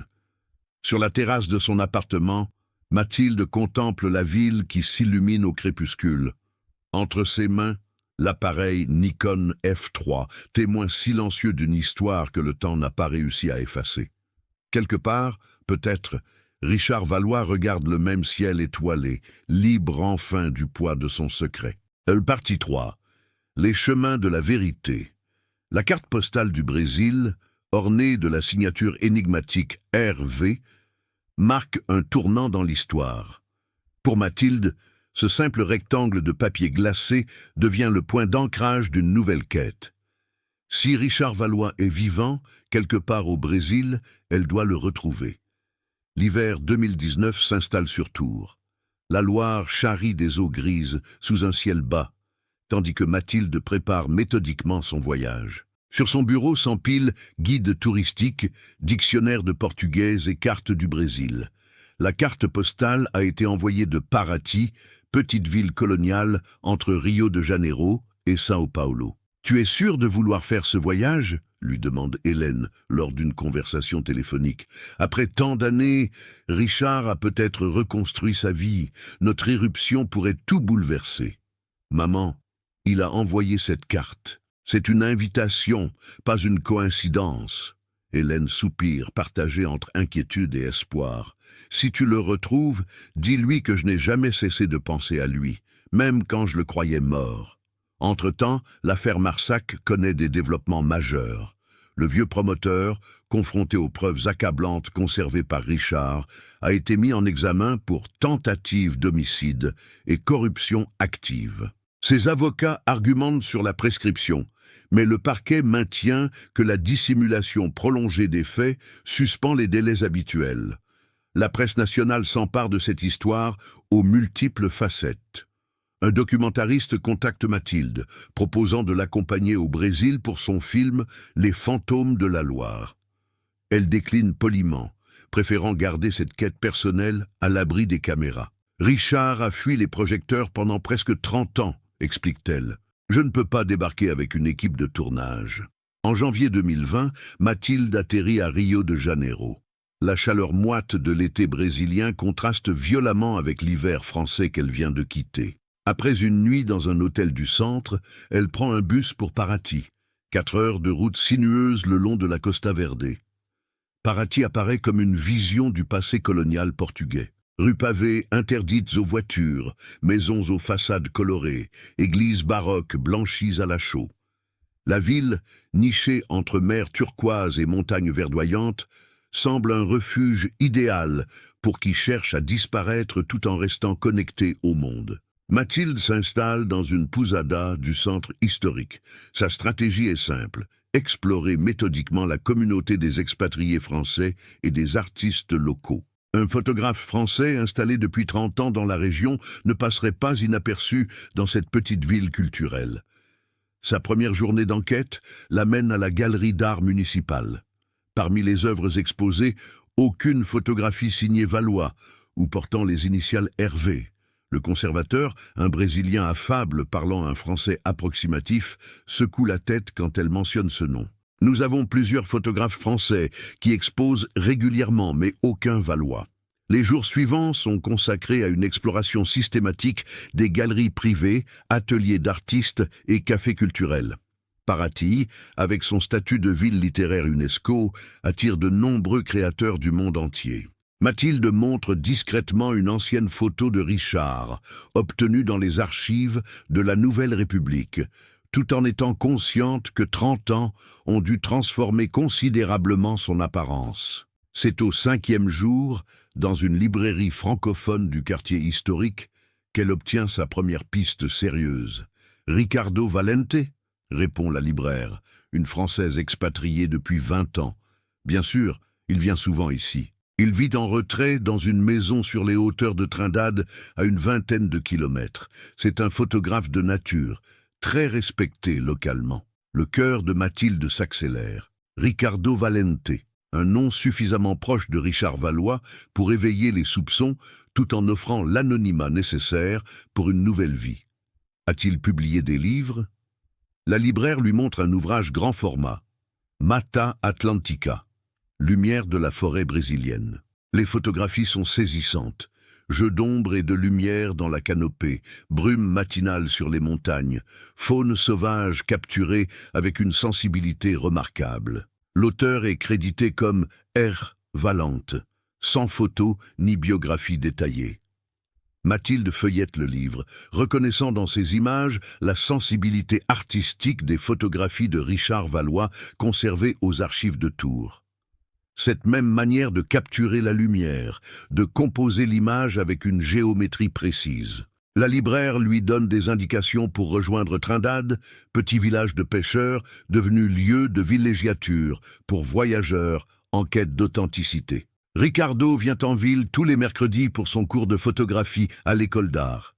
Sur la terrasse de son appartement, Mathilde contemple la ville qui s'illumine au crépuscule. Entre ses mains, L'appareil Nikon F3, témoin silencieux d'une histoire que le temps n'a pas réussi à effacer. Quelque part, peut-être, Richard Valois regarde le même ciel étoilé, libre enfin du poids de son secret. Partie 3. Les chemins de la vérité. La carte postale du Brésil, ornée de la signature énigmatique RV, marque un tournant dans l'histoire. Pour Mathilde, ce simple rectangle de papier glacé devient le point d'ancrage d'une nouvelle quête. Si Richard Valois est vivant, quelque part au Brésil, elle doit le retrouver. L'hiver 2019 s'installe sur Tours. La Loire charrie des eaux grises sous un ciel bas, tandis que Mathilde prépare méthodiquement son voyage. Sur son bureau s'empilent guides touristiques, dictionnaires de portugais et cartes du Brésil. La carte postale a été envoyée de Paraty, petite ville coloniale entre Rio de Janeiro et São Paulo. « Tu es sûr de vouloir faire ce voyage ?» lui demande Hélène lors d'une conversation téléphonique. « Après tant d'années, Richard a peut-être reconstruit sa vie. Notre éruption pourrait tout bouleverser. »« Maman, il a envoyé cette carte. C'est une invitation, pas une coïncidence. » Hélène soupire, partagée entre inquiétude et espoir. « Si tu le retrouves, dis-lui que je n'ai jamais cessé de penser à lui, même quand je le croyais mort. » Entre-temps, l'affaire Marsac connaît des développements majeurs. Le vieux promoteur, confronté aux preuves accablantes conservées par Richard, a été mis en examen pour tentative d'homicide et corruption active. Ses avocats argumentent sur la prescription, mais le parquet maintient que la dissimulation prolongée des faits suspend les délais habituels. La presse nationale s'empare de cette histoire aux multiples facettes. Un documentariste contacte Mathilde, proposant de l'accompagner au Brésil pour son film « Les fantômes de la Loire ». Elle décline poliment, préférant garder cette quête personnelle à l'abri des caméras. « Richard a fui les projecteurs pendant presque 30 ans, explique-t-elle. Je ne peux pas débarquer avec une équipe de tournage. » En janvier 2020, Mathilde atterrit à Rio de Janeiro. La chaleur moite de l'été brésilien contraste violemment avec l'hiver français qu'elle vient de quitter. Après une nuit dans un hôtel du centre, elle prend un bus pour Paraty. 4 heures de route sinueuse le long de la Costa Verde. Paraty apparaît comme une vision du passé colonial portugais. Rues pavées interdites aux voitures, maisons aux façades colorées, églises baroques blanchies à la chaux. La ville, nichée entre mer turquoise et montagnes verdoyantes, semble un refuge idéal pour qui cherche à disparaître tout en restant connecté au monde. Mathilde s'installe dans une pousada du centre historique. Sa stratégie est simple, explorer méthodiquement la communauté des expatriés français et des artistes locaux. Un photographe français installé depuis 30 ans dans la région ne passerait pas inaperçu dans cette petite ville culturelle. Sa première journée d'enquête l'amène à la galerie d'art municipale. Parmi les œuvres exposées, aucune photographie signée Valois ou portant les initiales Hervé. Le conservateur, un Brésilien affable parlant un français approximatif, secoue la tête quand elle mentionne ce nom. Nous avons plusieurs photographes français qui exposent régulièrement, mais aucun Valois. Les jours suivants sont consacrés à une exploration systématique des galeries privées, ateliers d'artistes et cafés culturels. Paraty, avec son statut de ville littéraire UNESCO, attire de nombreux créateurs du monde entier. Mathilde montre discrètement une ancienne photo de Richard, obtenue dans les archives de la Nouvelle République, tout en étant consciente que 30 ans ont dû transformer considérablement son apparence. C'est au 5e jour, dans une librairie francophone du quartier historique, qu'elle obtient sa première piste sérieuse. « Ricardo Valente ?» répond la libraire, une Française expatriée depuis 20 ans. Bien sûr, il vient souvent ici. Il vit en retrait dans une maison sur les hauteurs de Trindade à une 20aine de kilomètres. C'est un photographe de nature, très respecté localement. Le cœur de Mathilde s'accélère. Ricardo Valente, un nom suffisamment proche de Richard Valois pour éveiller les soupçons tout en offrant l'anonymat nécessaire pour une nouvelle vie. A-t-il publié des livres? La libraire lui montre un ouvrage grand format, Mata Atlântica, lumière de la forêt brésilienne. Les photographies sont saisissantes. Jeux d'ombre et de lumière dans la canopée, brume matinale sur les montagnes, faune sauvage capturée avec une sensibilité remarquable. L'auteur est crédité comme R. Valente, sans photo ni biographie détaillée. Mathilde feuillette le livre, reconnaissant dans ces images la sensibilité artistique des photographies de Richard Valois conservées aux archives de Tours. Cette même manière de capturer la lumière, de composer l'image avec une géométrie précise. La libraire lui donne des indications pour rejoindre Trindade, petit village de pêcheurs devenu lieu de villégiature pour voyageurs en quête d'authenticité. Ricardo vient en ville tous les mercredis pour son cours de photographie à l'école d'art.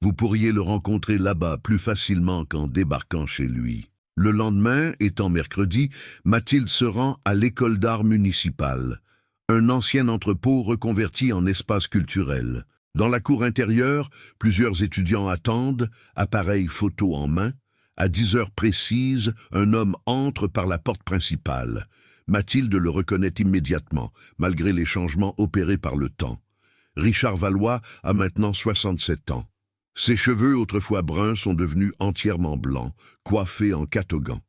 Vous pourriez le rencontrer là-bas plus facilement qu'en débarquant chez lui. Le lendemain, étant mercredi, Mathilde se rend à l'école d'art municipale, un ancien entrepôt reconverti en espace culturel. Dans la cour intérieure, plusieurs étudiants attendent, appareil photo en main. À 10 heures précises, un homme entre par la porte principale. Mathilde le reconnaît immédiatement, malgré les changements opérés par le temps. Richard Valois a maintenant 67 ans. Ses cheveux, autrefois bruns, sont devenus entièrement blancs, coiffés en catogan.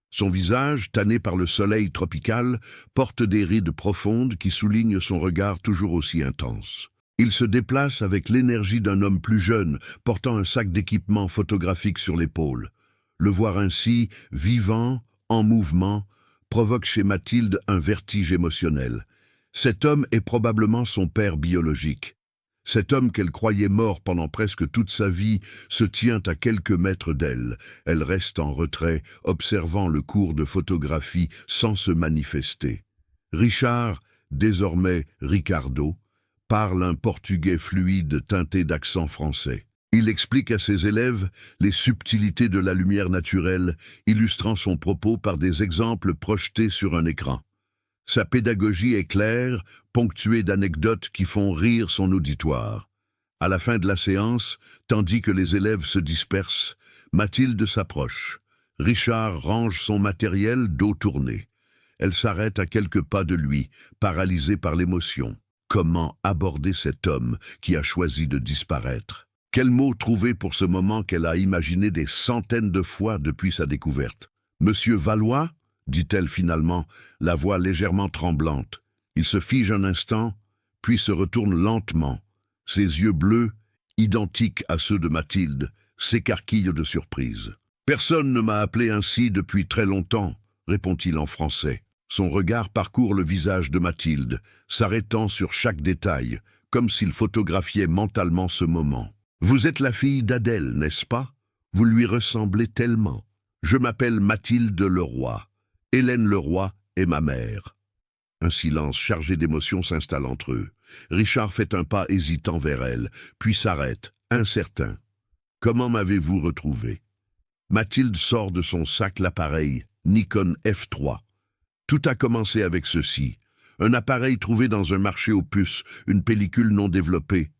Son visage, tanné par le soleil tropical, porte des rides profondes qui soulignent son regard toujours aussi intense. Il se déplace avec l'énergie d'un homme plus jeune, portant un sac d'équipement photographique sur l'épaule. Le voir ainsi, vivant, en mouvement, provoque chez Mathilde un vertige émotionnel. Cet homme est probablement son père biologique. Cet homme qu'elle croyait mort pendant presque toute sa vie se tient à quelques mètres d'elle. Elle reste en retrait, observant le cours de photographie sans se manifester. Richard, désormais Ricardo, parle un portugais fluide teinté d'accent français. Il explique à ses élèves les subtilités de la lumière naturelle, illustrant son propos par des exemples projetés sur un écran. Sa pédagogie est claire, ponctuée d'anecdotes qui font rire son auditoire. À la fin de la séance, tandis que les élèves se dispersent, Mathilde s'approche. Richard range son matériel dos tourné. Elle s'arrête à quelques pas de lui, paralysée par l'émotion. Comment aborder cet homme qui a choisi de disparaître? Quel mot trouver pour ce moment qu'elle a imaginé des centaines de fois depuis sa découverte? « Monsieur Valois ?» dit-elle finalement, la voix légèrement tremblante. Il se fige un instant, puis se retourne lentement. Ses yeux bleus, identiques à ceux de Mathilde, s'écarquillent de surprise. « Personne ne m'a appelé ainsi depuis très longtemps, » répond-il en français. Son regard parcourt le visage de Mathilde, s'arrêtant sur chaque détail, comme s'il photographiait mentalement ce moment. « Vous êtes la fille d'Adèle, n'est-ce pas? Vous lui ressemblez tellement. Je m'appelle Mathilde Leroy. Hélène Leroy est ma mère. » Un silence chargé d'émotions s'installe entre eux. Richard fait un pas hésitant vers elle, puis s'arrête, incertain. « Comment m'avez-vous retrouvé ?» Mathilde sort de son sac l'appareil Nikon F3. Tout a commencé avec ceci. Un appareil trouvé dans un marché aux puces, une pellicule non développée.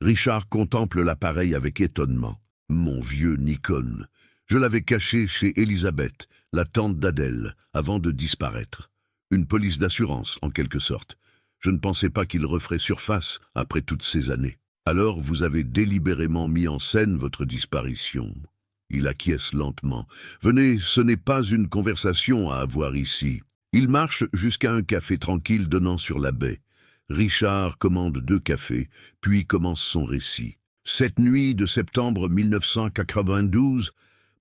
Richard contemple l'appareil avec étonnement. « Mon vieux Nikon. Je l'avais caché chez Elisabeth, la tante d'Adèle, avant de disparaître. Une police d'assurance, en quelque sorte. Je ne pensais pas qu'il referait surface après toutes ces années. Alors vous avez délibérément mis en scène votre disparition. » Il acquiesce lentement. « Venez, ce n'est pas une conversation à avoir ici. » Il marche jusqu'à un café tranquille donnant sur la baie. Richard commande 2 cafés, puis commence son récit. « Cette nuit de septembre 1992,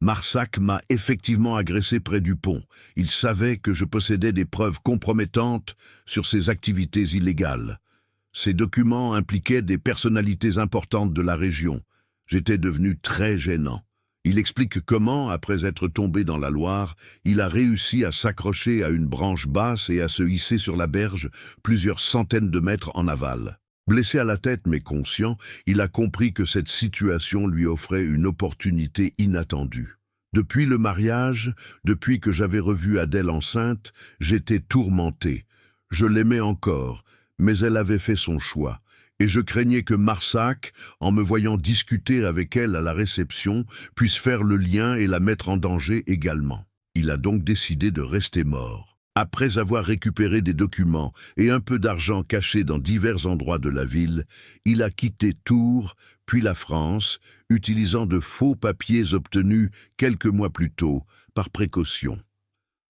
Marsac m'a effectivement agressé près du pont. Il savait que je possédais des preuves compromettantes sur ses activités illégales. Ces documents impliquaient des personnalités importantes de la région. J'étais devenu très gênant. Il explique comment, après être tombé dans la Loire, il a réussi à s'accrocher à une branche basse et à se hisser sur la berge plusieurs centaines de mètres en aval. Blessé à la tête mais conscient, il a compris que cette situation lui offrait une opportunité inattendue. Depuis le mariage, depuis que j'avais revu Adèle enceinte, j'étais tourmenté. Je l'aimais encore, mais elle avait fait son choix. Et je craignais que Marsac, en me voyant discuter avec elle à la réception, puisse faire le lien et la mettre en danger également. Il a donc décidé de rester mort. Après avoir récupéré des documents et un peu d'argent caché dans divers endroits de la ville, il a quitté Tours, puis la France, utilisant de faux papiers obtenus quelques mois plus tôt, par précaution.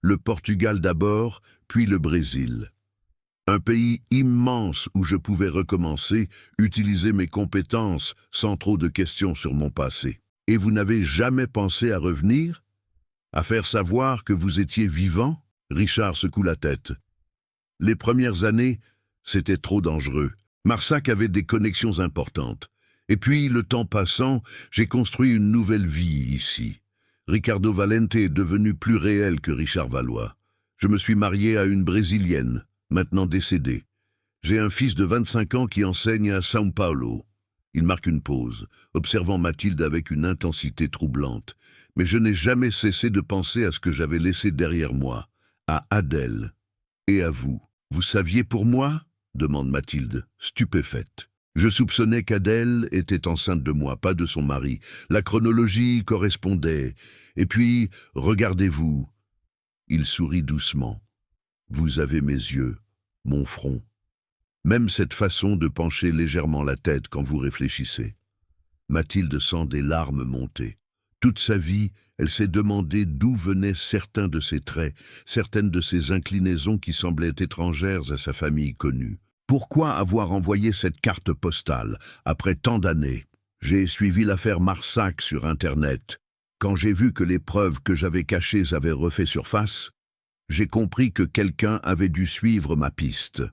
Le Portugal d'abord, puis le Brésil. Un pays immense où je pouvais recommencer, utiliser mes compétences sans trop de questions sur mon passé. Et vous n'avez jamais pensé à revenir? À faire savoir que vous étiez vivant? Richard secoue la tête. Les premières années, c'était trop dangereux. Marsac avait des connexions importantes. Et puis, le temps passant, j'ai construit une nouvelle vie ici. Ricardo Valente est devenu plus réel que Richard Valois. Je me suis marié à une Brésilienne, maintenant décédée. J'ai un fils de 25 ans qui enseigne à São Paulo. Il marque une pause, observant Mathilde avec une intensité troublante. Mais je n'ai jamais cessé de penser à ce que j'avais laissé derrière moi, à Adèle et à vous. Vous saviez pour moi? Demande Mathilde, stupéfaite. Je soupçonnais qu'Adèle était enceinte de moi, pas de son mari. La chronologie correspondait. Et puis, regardez-vous. Il sourit doucement. Vous avez mes yeux, mon front. Même cette façon de pencher légèrement la tête quand vous réfléchissez. Mathilde sent des larmes monter. Toute sa vie, elle s'est demandé d'où venaient certains de ses traits, certaines de ses inclinaisons qui semblaient étrangères à sa famille connue. Pourquoi avoir envoyé cette carte postale, après tant d'années? J'ai suivi l'affaire Marsac sur Internet. Quand j'ai vu que les preuves que j'avais cachées avaient refait surface, j'ai compris que quelqu'un avait dû suivre ma piste.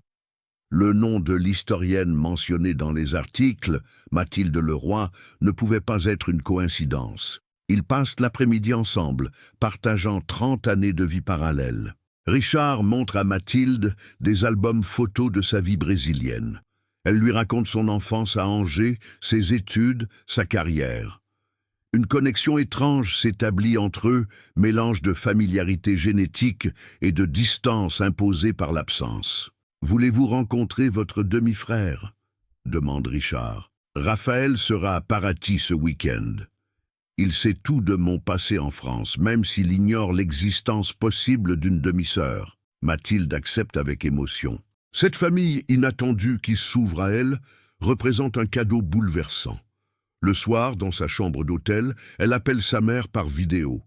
Le nom de l'historienne mentionné dans les articles, Mathilde Leroy, ne pouvait pas être une coïncidence. Ils passent l'après-midi ensemble, partageant 30 années de vie parallèle. Richard montre à Mathilde des albums photos de sa vie brésilienne. Elle lui raconte son enfance à Angers, ses études, sa carrière. Une connexion étrange s'établit entre eux, mélange de familiarité génétique et de distance imposée par l'absence. « Voulez-vous rencontrer votre demi-frère » demande Richard. « Raphaël sera à Paraty ce week-end. Il sait tout de mon passé en France, même s'il ignore l'existence possible d'une demi-sœur. » Mathilde accepte avec émotion. Cette famille inattendue qui s'ouvre à elle représente un cadeau bouleversant. Le soir, dans sa chambre d'hôtel, elle appelle sa mère par vidéo.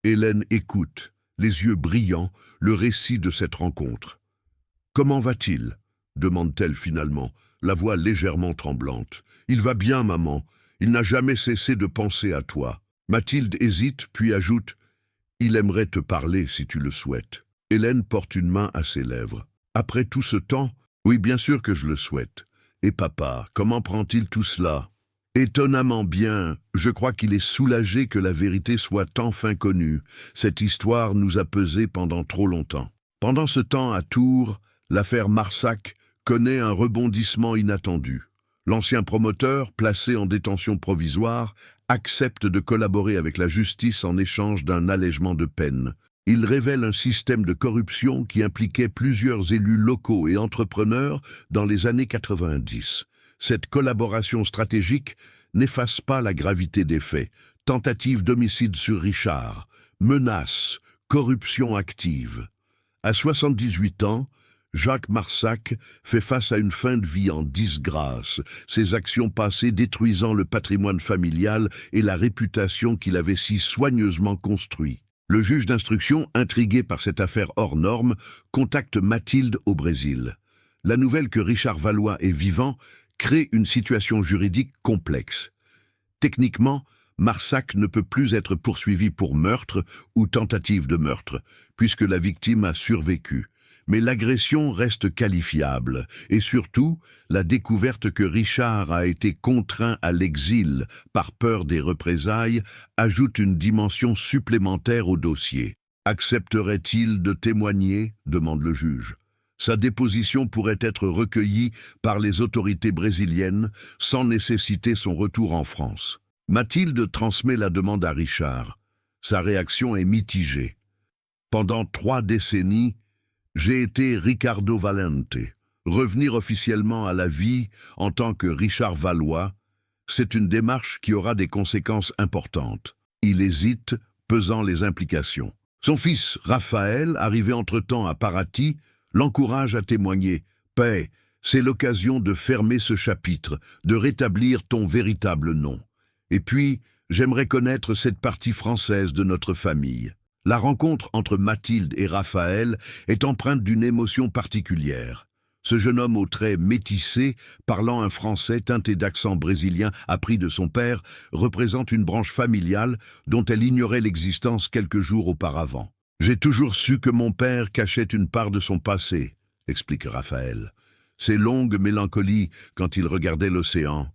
Hélène écoute, les yeux brillants, le récit de cette rencontre. « Comment va-t-il » demande-t-elle finalement, la voix légèrement tremblante. « Il va bien, maman. Il n'a jamais cessé de penser à toi. » Mathilde hésite, puis ajoute « Il aimerait te parler si tu le souhaites. » Hélène porte une main à ses lèvres. « Après tout ce temps, oui, bien sûr que je le souhaite. Et papa, comment prend-il tout cela ?» Étonnamment bien, je crois qu'il est soulagé que la vérité soit enfin connue. Cette histoire nous a pesé pendant trop longtemps. Pendant ce temps, à Tours, l'affaire Marsac connaît un rebondissement inattendu. L'ancien promoteur, placé en détention provisoire, accepte de collaborer avec la justice en échange d'un allègement de peine. Il révèle un système de corruption qui impliquait plusieurs élus locaux et entrepreneurs dans les années 90. Cette collaboration stratégique n'efface pas la gravité des faits. Tentative d'homicide sur Richard, menaces, corruption active. À 78 ans, Jacques Marsac fait face à une fin de vie en disgrâce, ses actions passées détruisant le patrimoine familial et la réputation qu'il avait si soigneusement construit. Le juge d'instruction, intrigué par cette affaire hors norme, contacte Mathilde au Brésil. La nouvelle que Richard Valois est vivant crée une situation juridique complexe. Techniquement, Marsac ne peut plus être poursuivi pour meurtre ou tentative de meurtre, puisque la victime a survécu. Mais l'agression reste qualifiable, et surtout, la découverte que Richard a été contraint à l'exil par peur des représailles ajoute une dimension supplémentaire au dossier. Accepterait-il de témoigner ? Demande le juge. Sa déposition pourrait être recueillie par les autorités brésiliennes sans nécessiter son retour en France. Mathilde transmet la demande à Richard. Sa réaction est mitigée. Pendant 3 décennies, j'ai été Ricardo Valente. Revenir officiellement à la vie en tant que Richard Valois, c'est une démarche qui aura des conséquences importantes. Il hésite, pesant les implications. Son fils, Raphaël, arrivé entre-temps à Paraty, l'encourage à témoigner. « Paix, c'est l'occasion de fermer ce chapitre, de rétablir ton véritable nom. Et puis, j'aimerais connaître cette partie française de notre famille. » La rencontre entre Mathilde et Raphaël est empreinte d'une émotion particulière. Ce jeune homme aux traits métissés, parlant un français teinté d'accent brésilien appris de son père, représente une branche familiale dont elle ignorait l'existence quelques jours auparavant. « J'ai toujours su que mon père cachait une part de son passé », explique Raphaël. Ses longues mélancolies quand il regardait l'océan.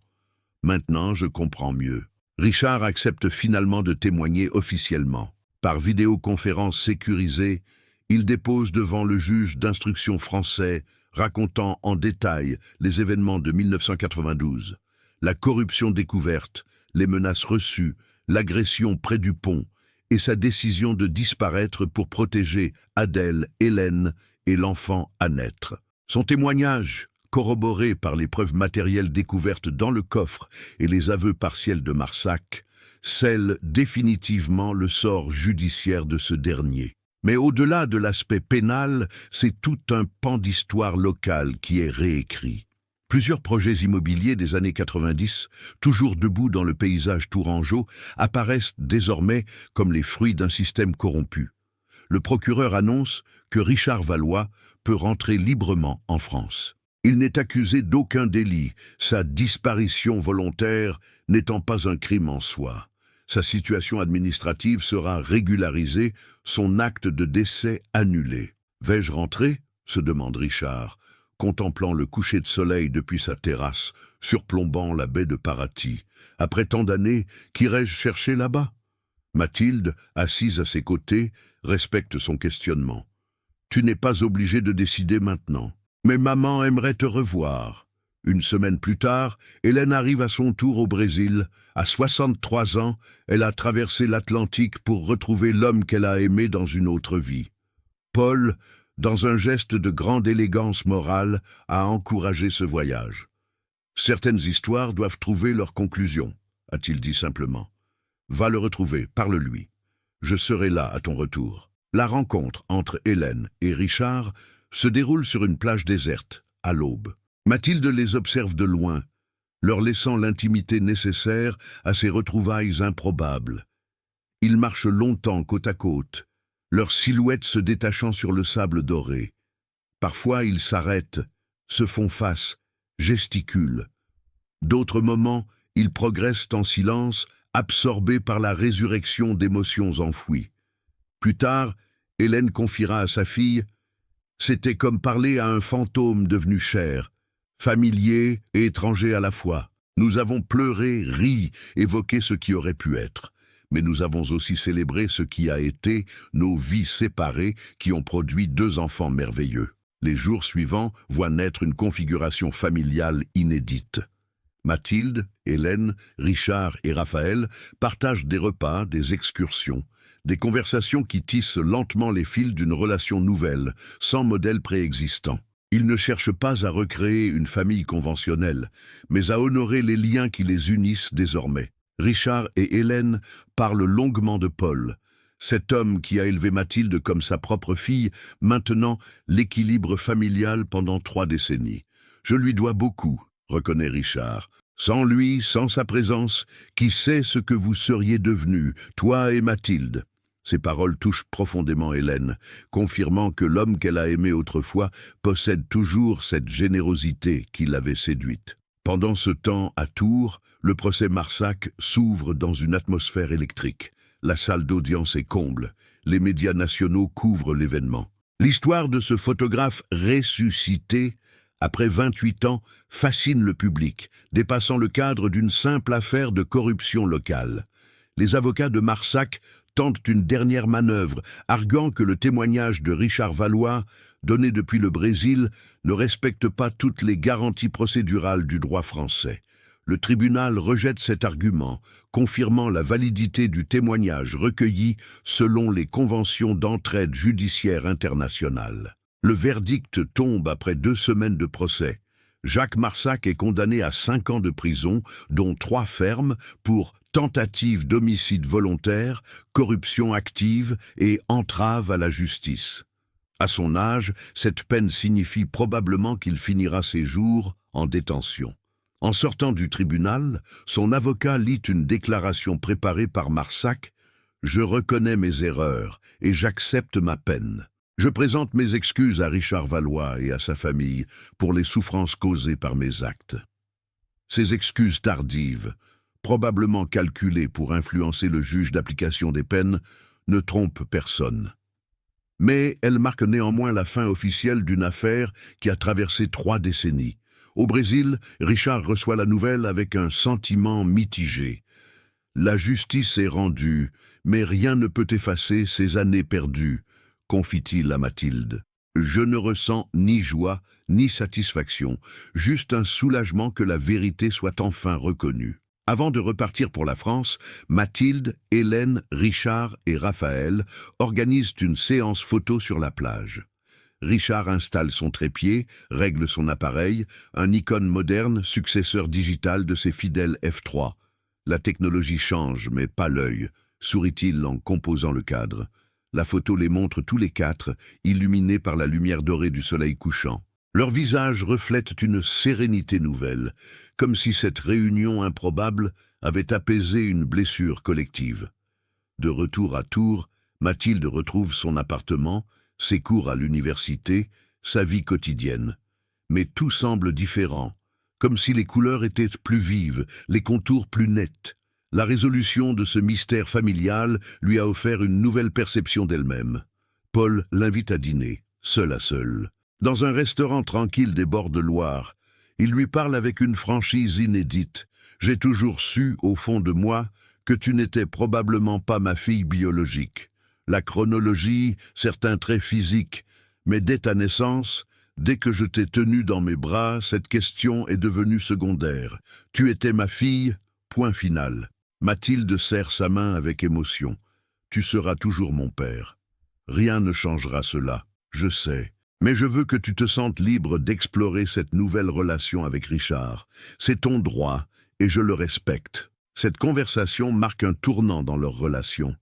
Maintenant, je comprends mieux. Richard accepte finalement de témoigner officiellement. Par vidéoconférence sécurisée, il dépose devant le juge d'instruction français, racontant en détail les événements de 1992, la corruption découverte, les menaces reçues, l'agression près du pont et sa décision de disparaître pour protéger Adèle, Hélène et l'enfant à naître. Son témoignage, corroboré par les preuves matérielles découvertes dans le coffre et les aveux partiels de Marsac, scelle définitivement le sort judiciaire de ce dernier. Mais au-delà de l'aspect pénal, c'est tout un pan d'histoire locale qui est réécrit. Plusieurs projets immobiliers des années 90, toujours debout dans le paysage tourangeau, apparaissent désormais comme les fruits d'un système corrompu. Le procureur annonce que Richard Valois peut rentrer librement en France. Il n'est accusé d'aucun délit, sa disparition volontaire n'étant pas un crime en soi. Sa situation administrative sera régularisée, son acte de décès annulé. « Vais-je rentrer ?» se demande Richard, contemplant le coucher de soleil depuis sa terrasse, surplombant la baie de Paraty. « Après tant d'années, qu'irai-je chercher là-bas ?» Mathilde, assise à ses côtés, respecte son questionnement. « Tu n'es pas obligé de décider maintenant. Mais maman aimerait te revoir. » Une semaine plus tard, Hélène arrive à son tour au Brésil. À 63 ans, elle a traversé l'Atlantique pour retrouver l'homme qu'elle a aimé dans une autre vie. Paul, dans un geste de grande élégance morale, a encouragé ce voyage. « Certaines histoires doivent trouver leur conclusion », a-t-il dit simplement. « Va le retrouver, parle-lui. Je serai là à ton retour. » La rencontre entre Hélène et Richard se déroule sur une plage déserte, à l'aube. Mathilde les observe de loin, leur laissant l'intimité nécessaire à ces retrouvailles improbables. Ils marchent longtemps côte à côte, leurs silhouettes se détachant sur le sable doré. Parfois ils s'arrêtent, se font face, gesticulent. D'autres moments, ils progressent en silence, absorbés par la résurrection d'émotions enfouies. Plus tard, Hélène confiera à sa fille « C'était comme parler à un fantôme devenu chair. Familier et étranger à la fois. Nous avons pleuré, ri, évoqué ce qui aurait pu être. Mais nous avons aussi célébré ce qui a été, nos vies séparées qui ont produit 2 enfants merveilleux. » Les jours suivants voient naître une configuration familiale inédite. Mathilde, Hélène, Richard et Raphaël partagent des repas, des excursions, des conversations qui tissent lentement les fils d'une relation nouvelle, sans modèle préexistant. Ils ne cherchent pas à recréer une famille conventionnelle, mais à honorer les liens qui les unissent désormais. Richard et Hélène parlent longuement de Paul, cet homme qui a élevé Mathilde comme sa propre fille, maintenant l'équilibre familial pendant 3 décennies. « Je lui dois beaucoup », reconnaît Richard. « Sans lui, sans sa présence, qui sait ce que vous seriez devenus, toi et Mathilde ?» Ces paroles touchent profondément Hélène, confirmant que l'homme qu'elle a aimé autrefois possède toujours cette générosité qui l'avait séduite. Pendant ce temps, à Tours, le procès Marsac s'ouvre dans une atmosphère électrique. La salle d'audience est comble. Les médias nationaux couvrent l'événement. L'histoire de ce photographe ressuscité, après 28 ans, fascine le public, dépassant le cadre d'une simple affaire de corruption locale. Les avocats de Marsac tentent une dernière manœuvre, arguant que le témoignage de Richard Valois, donné depuis le Brésil, ne respecte pas toutes les garanties procédurales du droit français. Le tribunal rejette cet argument, confirmant la validité du témoignage recueilli selon les conventions d'entraide judiciaire internationale. Le verdict tombe après 2 semaines de procès. Jacques Marsac est condamné à 5 ans de prison, dont 3 fermes, pour tentative d'homicide volontaire, corruption active et entrave à la justice. À son âge, cette peine signifie probablement qu'il finira ses jours en détention. En sortant du tribunal, son avocat lit une déclaration préparée par Marsac. « Je reconnais mes erreurs et j'accepte ma peine. Je présente mes excuses à Richard Valois et à sa famille pour les souffrances causées par mes actes. » Ces excuses tardives, probablement calculées pour influencer le juge d'application des peines, ne trompent personne. Mais elles marquent néanmoins la fin officielle d'une affaire qui a traversé 3 décennies. Au Brésil, Richard reçoit la nouvelle avec un sentiment mitigé. La justice est rendue, mais rien ne peut effacer ces années perdues, confie-t-il à Mathilde. Je ne ressens ni joie, ni satisfaction, juste un soulagement que la vérité soit enfin reconnue. Avant de repartir pour la France, Mathilde, Hélène, Richard et Raphaël organisent une séance photo sur la plage. Richard installe son trépied, règle son appareil, un Nikon moderne, successeur digital de ses fidèles F3. La technologie change, mais pas l'œil, sourit-il en composant le cadre. La photo les montre tous les 4, illuminés par la lumière dorée du soleil couchant. Leurs visages reflètent une sérénité nouvelle, comme si cette réunion improbable avait apaisé une blessure collective. De retour à Tours, Mathilde retrouve son appartement, ses cours à l'université, sa vie quotidienne. Mais tout semble différent, comme si les couleurs étaient plus vives, les contours plus nets. La résolution de ce mystère familial lui a offert une nouvelle perception d'elle-même. Paul l'invite à dîner, seul à seul. Dans un restaurant tranquille des bords de Loire, il lui parle avec une franchise inédite. « J'ai toujours su, au fond de moi, que tu n'étais probablement pas ma fille biologique. La chronologie, certains traits physiques, mais dès ta naissance, dès que je t'ai tenue dans mes bras, cette question est devenue secondaire. Tu étais ma fille, point final. » Mathilde serre sa main avec émotion. « Tu seras toujours mon père. Rien ne changera cela, je sais. Mais je veux que tu te sentes libre d'explorer cette nouvelle relation avec Richard. C'est ton droit, et je le respecte. » Cette conversation marque un tournant dans leur relation.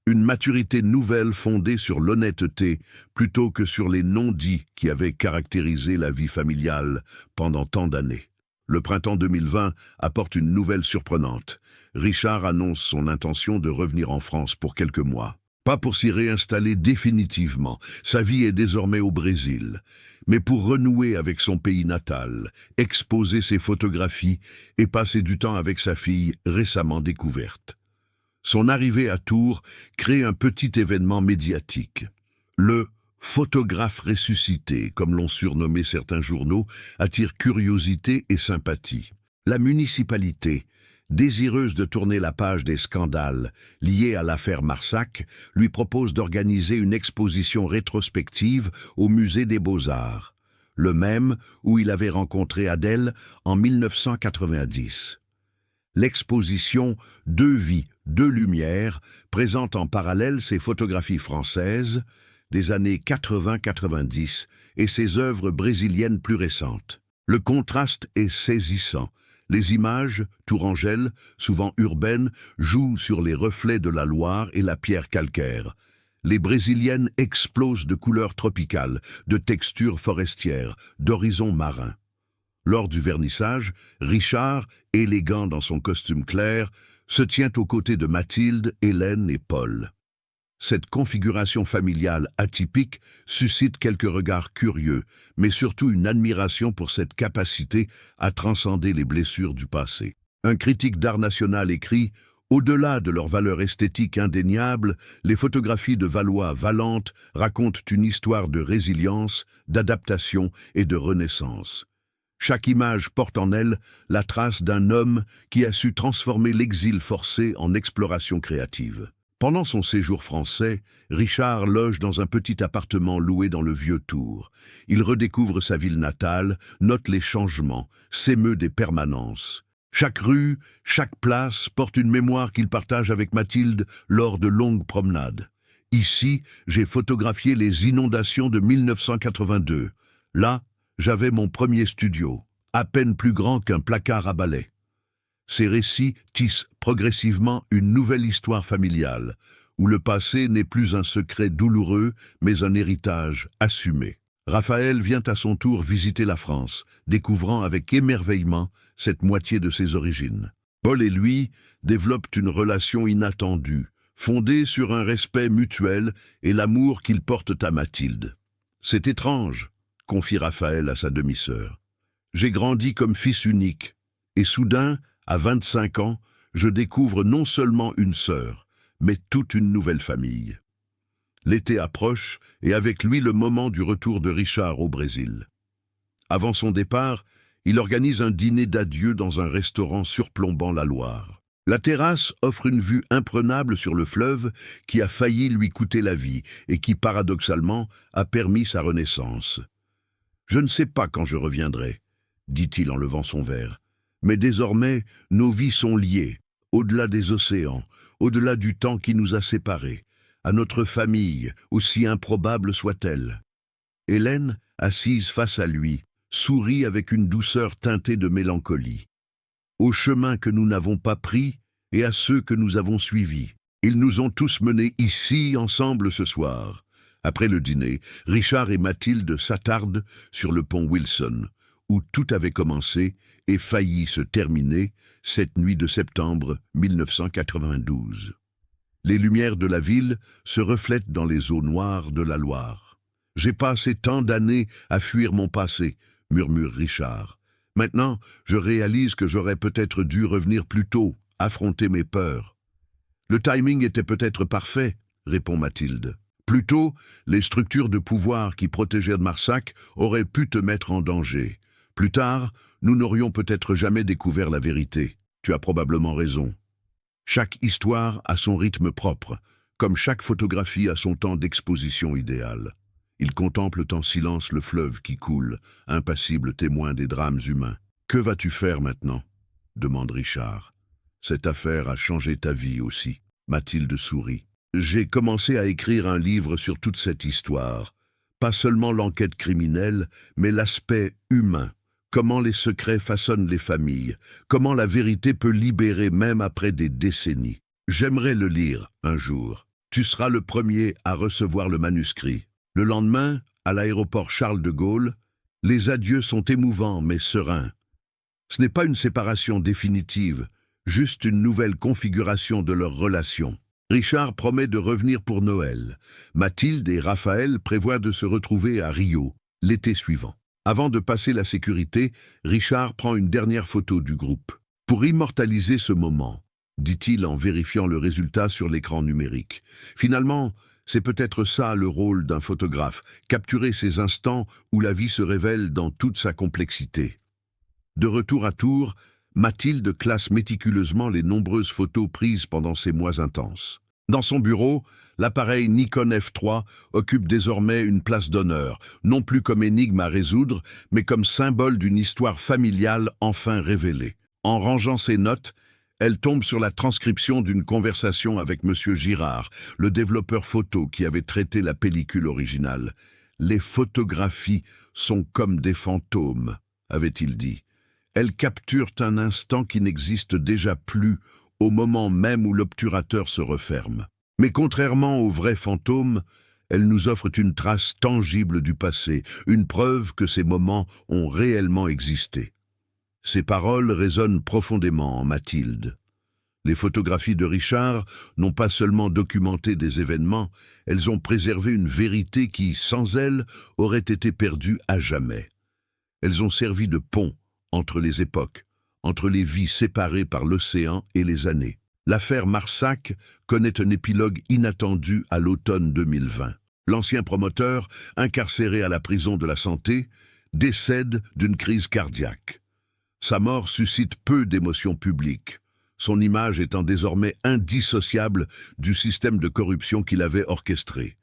Une maturité nouvelle fondée sur l'honnêteté plutôt que sur les non-dits qui avaient caractérisé la vie familiale pendant tant d'années. Le printemps 2020 apporte une nouvelle surprenante. Richard annonce son intention de revenir en France pour quelques mois. Pas pour s'y réinstaller définitivement, sa vie est désormais au Brésil, mais pour renouer avec son pays natal, exposer ses photographies et passer du temps avec sa fille récemment découverte. Son arrivée à Tours crée un petit événement médiatique. Le « photographe ressuscité », comme l'ont surnommé certains journaux, attire curiosité et sympathie. La municipalité, désireuse de tourner la page des scandales liés à l'affaire Marsac, lui propose d'organiser une exposition rétrospective au Musée des Beaux-Arts, le même où il avait rencontré Adèle en 1990. L'exposition « Deux vies, deux lumières » présente en parallèle ses photographies françaises des années 80-90 et ses œuvres brésiliennes plus récentes. Le contraste est saisissant. Les images, tourangelles, souvent urbaines, jouent sur les reflets de la Loire et la pierre calcaire. Les Brésiliennes explosent de couleurs tropicales, de textures forestières, d'horizons marins. Lors du vernissage, Richard, élégant dans son costume clair, se tient aux côtés de Mathilde, Hélène et Paul. Cette configuration familiale atypique suscite quelques regards curieux, mais surtout une admiration pour cette capacité à transcender les blessures du passé. Un critique d'art national écrit « Au-delà de leur valeur esthétique indéniable, les photographies de Valois-Valente racontent une histoire de résilience, d'adaptation et de renaissance. Chaque image porte en elle la trace d'un homme qui a su transformer l'exil forcé en exploration créative. » Pendant son séjour français, Richard loge dans un petit appartement loué dans le vieux Tours. Il redécouvre sa ville natale, note les changements, s'émeut des permanences. Chaque rue, chaque place porte une mémoire qu'il partage avec Mathilde lors de longues promenades. Ici, j'ai photographié les inondations de 1982. Là, j'avais mon premier studio, à peine plus grand qu'un placard à balai. Ces récits tissent progressivement une nouvelle histoire familiale, où le passé n'est plus un secret douloureux, mais un héritage assumé. Raphaël vient à son tour visiter la France, découvrant avec émerveillement cette moitié de ses origines. Paul et lui développent une relation inattendue, fondée sur un respect mutuel et l'amour qu'ils portent à Mathilde. « C'est étrange », confie Raphaël à sa demi-sœur. « J'ai grandi comme fils unique, et soudain, à 25 ans, je découvre non seulement une sœur, mais toute une nouvelle famille. » L'été approche, et avec lui le moment du retour de Richard au Brésil. Avant son départ, il organise un dîner d'adieu dans un restaurant surplombant la Loire. La terrasse offre une vue imprenable sur le fleuve qui a failli lui coûter la vie et qui, paradoxalement, a permis sa renaissance. « Je ne sais pas quand je reviendrai, » dit-il en levant son verre. « Mais désormais, nos vies sont liées, au-delà des océans, au-delà du temps qui nous a séparés, à notre famille, aussi improbable soit-elle. » Hélène, assise face à lui, sourit avec une douceur teintée de mélancolie. « Au chemin que nous n'avons pas pris et à ceux que nous avons suivis. Ils nous ont tous menés ici, ensemble ce soir. » Après le dîner, Richard et Mathilde s'attardent sur le pont Wilson, où tout avait commencé et failli se terminer cette nuit de septembre 1992. Les lumières de la ville se reflètent dans les eaux noires de la Loire. « J'ai passé tant d'années à fuir mon passé, » murmure Richard. « Maintenant, je réalise que j'aurais peut-être dû revenir plus tôt, affronter mes peurs. »« Le timing était peut-être parfait, » répond Mathilde. « Plus tôt, les structures de pouvoir qui protégeaient Marsac auraient pu te mettre en danger. Plus tard, nous n'aurions peut-être jamais découvert la vérité. Tu as probablement raison. » Chaque histoire a son rythme propre, comme chaque photographie a son temps d'exposition idéal. Ils contemplent en silence le fleuve qui coule, impassible témoin des drames humains. « Que vas-tu faire maintenant ?» demande Richard. « Cette affaire a changé ta vie aussi. » Mathilde sourit. « J'ai commencé à écrire un livre sur toute cette histoire. Pas seulement l'enquête criminelle, mais l'aspect humain. Comment les secrets façonnent les familles, comment la vérité peut libérer même après des décennies. J'aimerais le lire un jour. Tu seras le premier à recevoir le manuscrit. » Le lendemain, à l'aéroport Charles de Gaulle, les adieux sont émouvants mais sereins. Ce n'est pas une séparation définitive, juste une nouvelle configuration de leur relation. Richard promet de revenir pour Noël. Mathilde et Raphaël prévoient de se retrouver à Rio, l'été suivant. Avant de passer la sécurité, Richard prend une dernière photo du groupe. « Pour immortaliser ce moment », dit-il en vérifiant le résultat sur l'écran numérique. Finalement, c'est peut-être ça le rôle d'un photographe, capturer ces instants où la vie se révèle dans toute sa complexité. De retour à Tours, Mathilde classe méticuleusement les nombreuses photos prises pendant ces mois intenses. Dans son bureau, l'appareil Nikon F3 occupe désormais une place d'honneur, non plus comme énigme à résoudre, mais comme symbole d'une histoire familiale enfin révélée. En rangeant ses notes, elle tombe sur la transcription d'une conversation avec M. Girard, le développeur photo qui avait traité la pellicule originale. « Les photographies sont comme des fantômes », avait-il dit. Elles capturent un instant qui n'existe déjà plus au moment même où l'obturateur se referme. Mais contrairement aux vrais fantômes, elles nous offrent une trace tangible du passé, une preuve que ces moments ont réellement existé. Ces paroles résonnent profondément en Mathilde. Les photographies de Richard n'ont pas seulement documenté des événements, elles ont préservé une vérité qui, sans elles, aurait été perdue à jamais. Elles ont servi de pont entre les époques, entre les vies séparées par l'océan et les années. L'affaire Marsac connaît un épilogue inattendu à l'automne 2020. L'ancien promoteur, incarcéré à la prison de la Santé, décède d'une crise cardiaque. Sa mort suscite peu d'émotions publiques, son image étant désormais indissociable du système de corruption qu'il avait orchestré.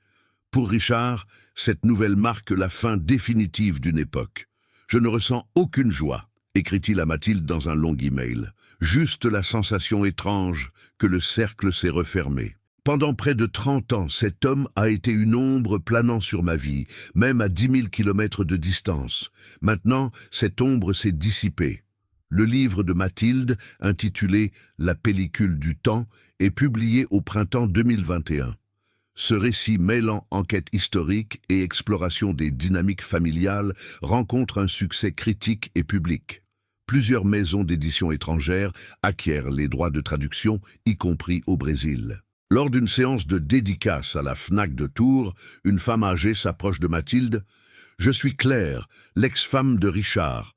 Pour Richard, cette nouvelle marque la fin définitive d'une époque. « Je ne ressens aucune joie », écrit-il à Mathilde dans un long email. « Juste la sensation étrange que le cercle s'est refermé. Pendant près de 30 ans, cet homme a été une ombre planant sur ma vie, même à 10 000 kilomètres de distance. Maintenant, cette ombre s'est dissipée. Le livre de Mathilde, intitulé La pellicule du temps, est publié au printemps 2021. Ce récit mêlant enquête historique et exploration des dynamiques familiales rencontre un succès critique et public. Plusieurs maisons d'édition étrangères acquièrent les droits de traduction, y compris au Brésil. Lors d'une séance de dédicace à la Fnac de Tours, une femme âgée s'approche de Mathilde. « Je suis Claire, l'ex-femme de Richard.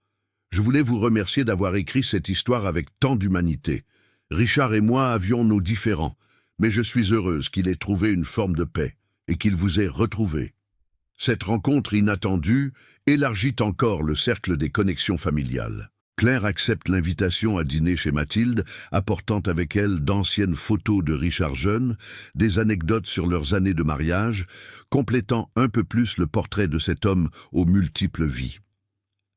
Je voulais vous remercier d'avoir écrit cette histoire avec tant d'humanité. Richard et moi avions nos différends, mais je suis heureuse qu'il ait trouvé une forme de paix et qu'il vous ait retrouvé. » Cette rencontre inattendue élargit encore le cercle des connexions familiales. Claire accepte l'invitation à dîner chez Mathilde, apportant avec elle d'anciennes photos de Richard jeune, des anecdotes sur leurs années de mariage, complétant un peu plus le portrait de cet homme aux multiples vies.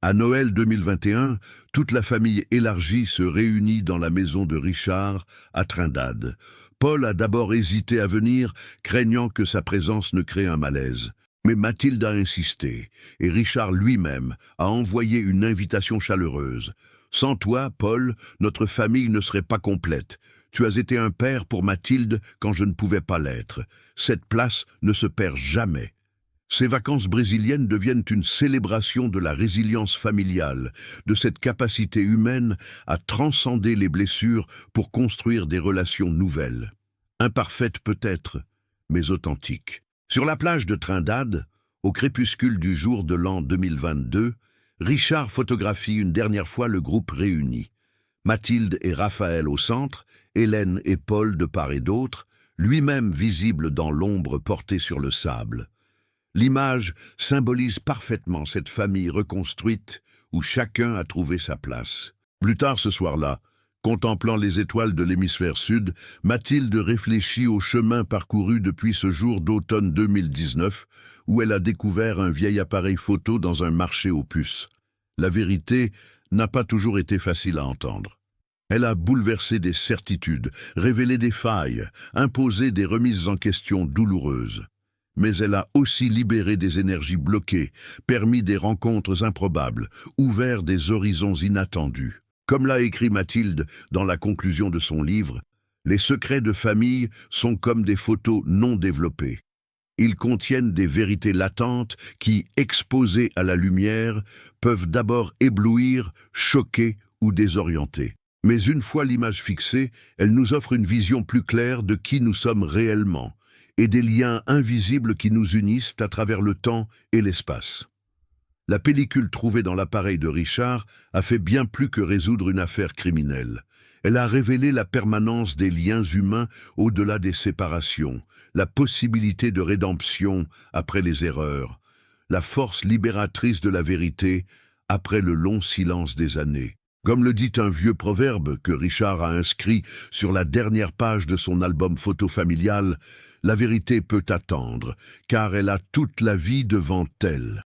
À Noël 2021, toute la famille élargie se réunit dans la maison de Richard, à Trindade. Paul a d'abord hésité à venir, craignant que sa présence ne crée un malaise. Mais Mathilde a insisté, et Richard lui-même a envoyé une invitation chaleureuse. « Sans toi, Paul, notre famille ne serait pas complète. Tu as été un père pour Mathilde quand je ne pouvais pas l'être. Cette place ne se perd jamais. » Ces vacances brésiliennes deviennent une célébration de la résilience familiale, de cette capacité humaine à transcender les blessures pour construire des relations nouvelles. Imparfaites peut-être, mais authentiques. Sur la plage de Trindade, au crépuscule du jour de l'an 2022, Richard photographie une dernière fois le groupe réuni. Mathilde et Raphaël au centre, Hélène et Paul de part et d'autre, lui-même visible dans l'ombre portée sur le sable. L'image symbolise parfaitement cette famille reconstruite où chacun a trouvé sa place. Plus tard ce soir-là, contemplant les étoiles de l'hémisphère sud, Mathilde réfléchit au chemin parcouru depuis ce jour d'automne 2019, où elle a découvert un vieil appareil photo dans un marché aux puces. La vérité n'a pas toujours été facile à entendre. Elle a bouleversé des certitudes, révélé des failles, imposé des remises en question douloureuses. Mais elle a aussi libéré des énergies bloquées, permis des rencontres improbables, ouvert des horizons inattendus. Comme l'a écrit Mathilde dans la conclusion de son livre, les secrets de famille sont comme des photos non développées. Ils contiennent des vérités latentes qui, exposées à la lumière, peuvent d'abord éblouir, choquer ou désorienter. Mais une fois l'image fixée, elle nous offre une vision plus claire de qui nous sommes réellement et des liens invisibles qui nous unissent à travers le temps et l'espace. La pellicule trouvée dans l'appareil de Richard a fait bien plus que résoudre une affaire criminelle. Elle a révélé la permanence des liens humains au-delà des séparations, la possibilité de rédemption après les erreurs, la force libératrice de la vérité après le long silence des années. Comme le dit un vieux proverbe que Richard a inscrit sur la dernière page de son album photo familial, la vérité peut attendre, car elle a toute la vie devant elle.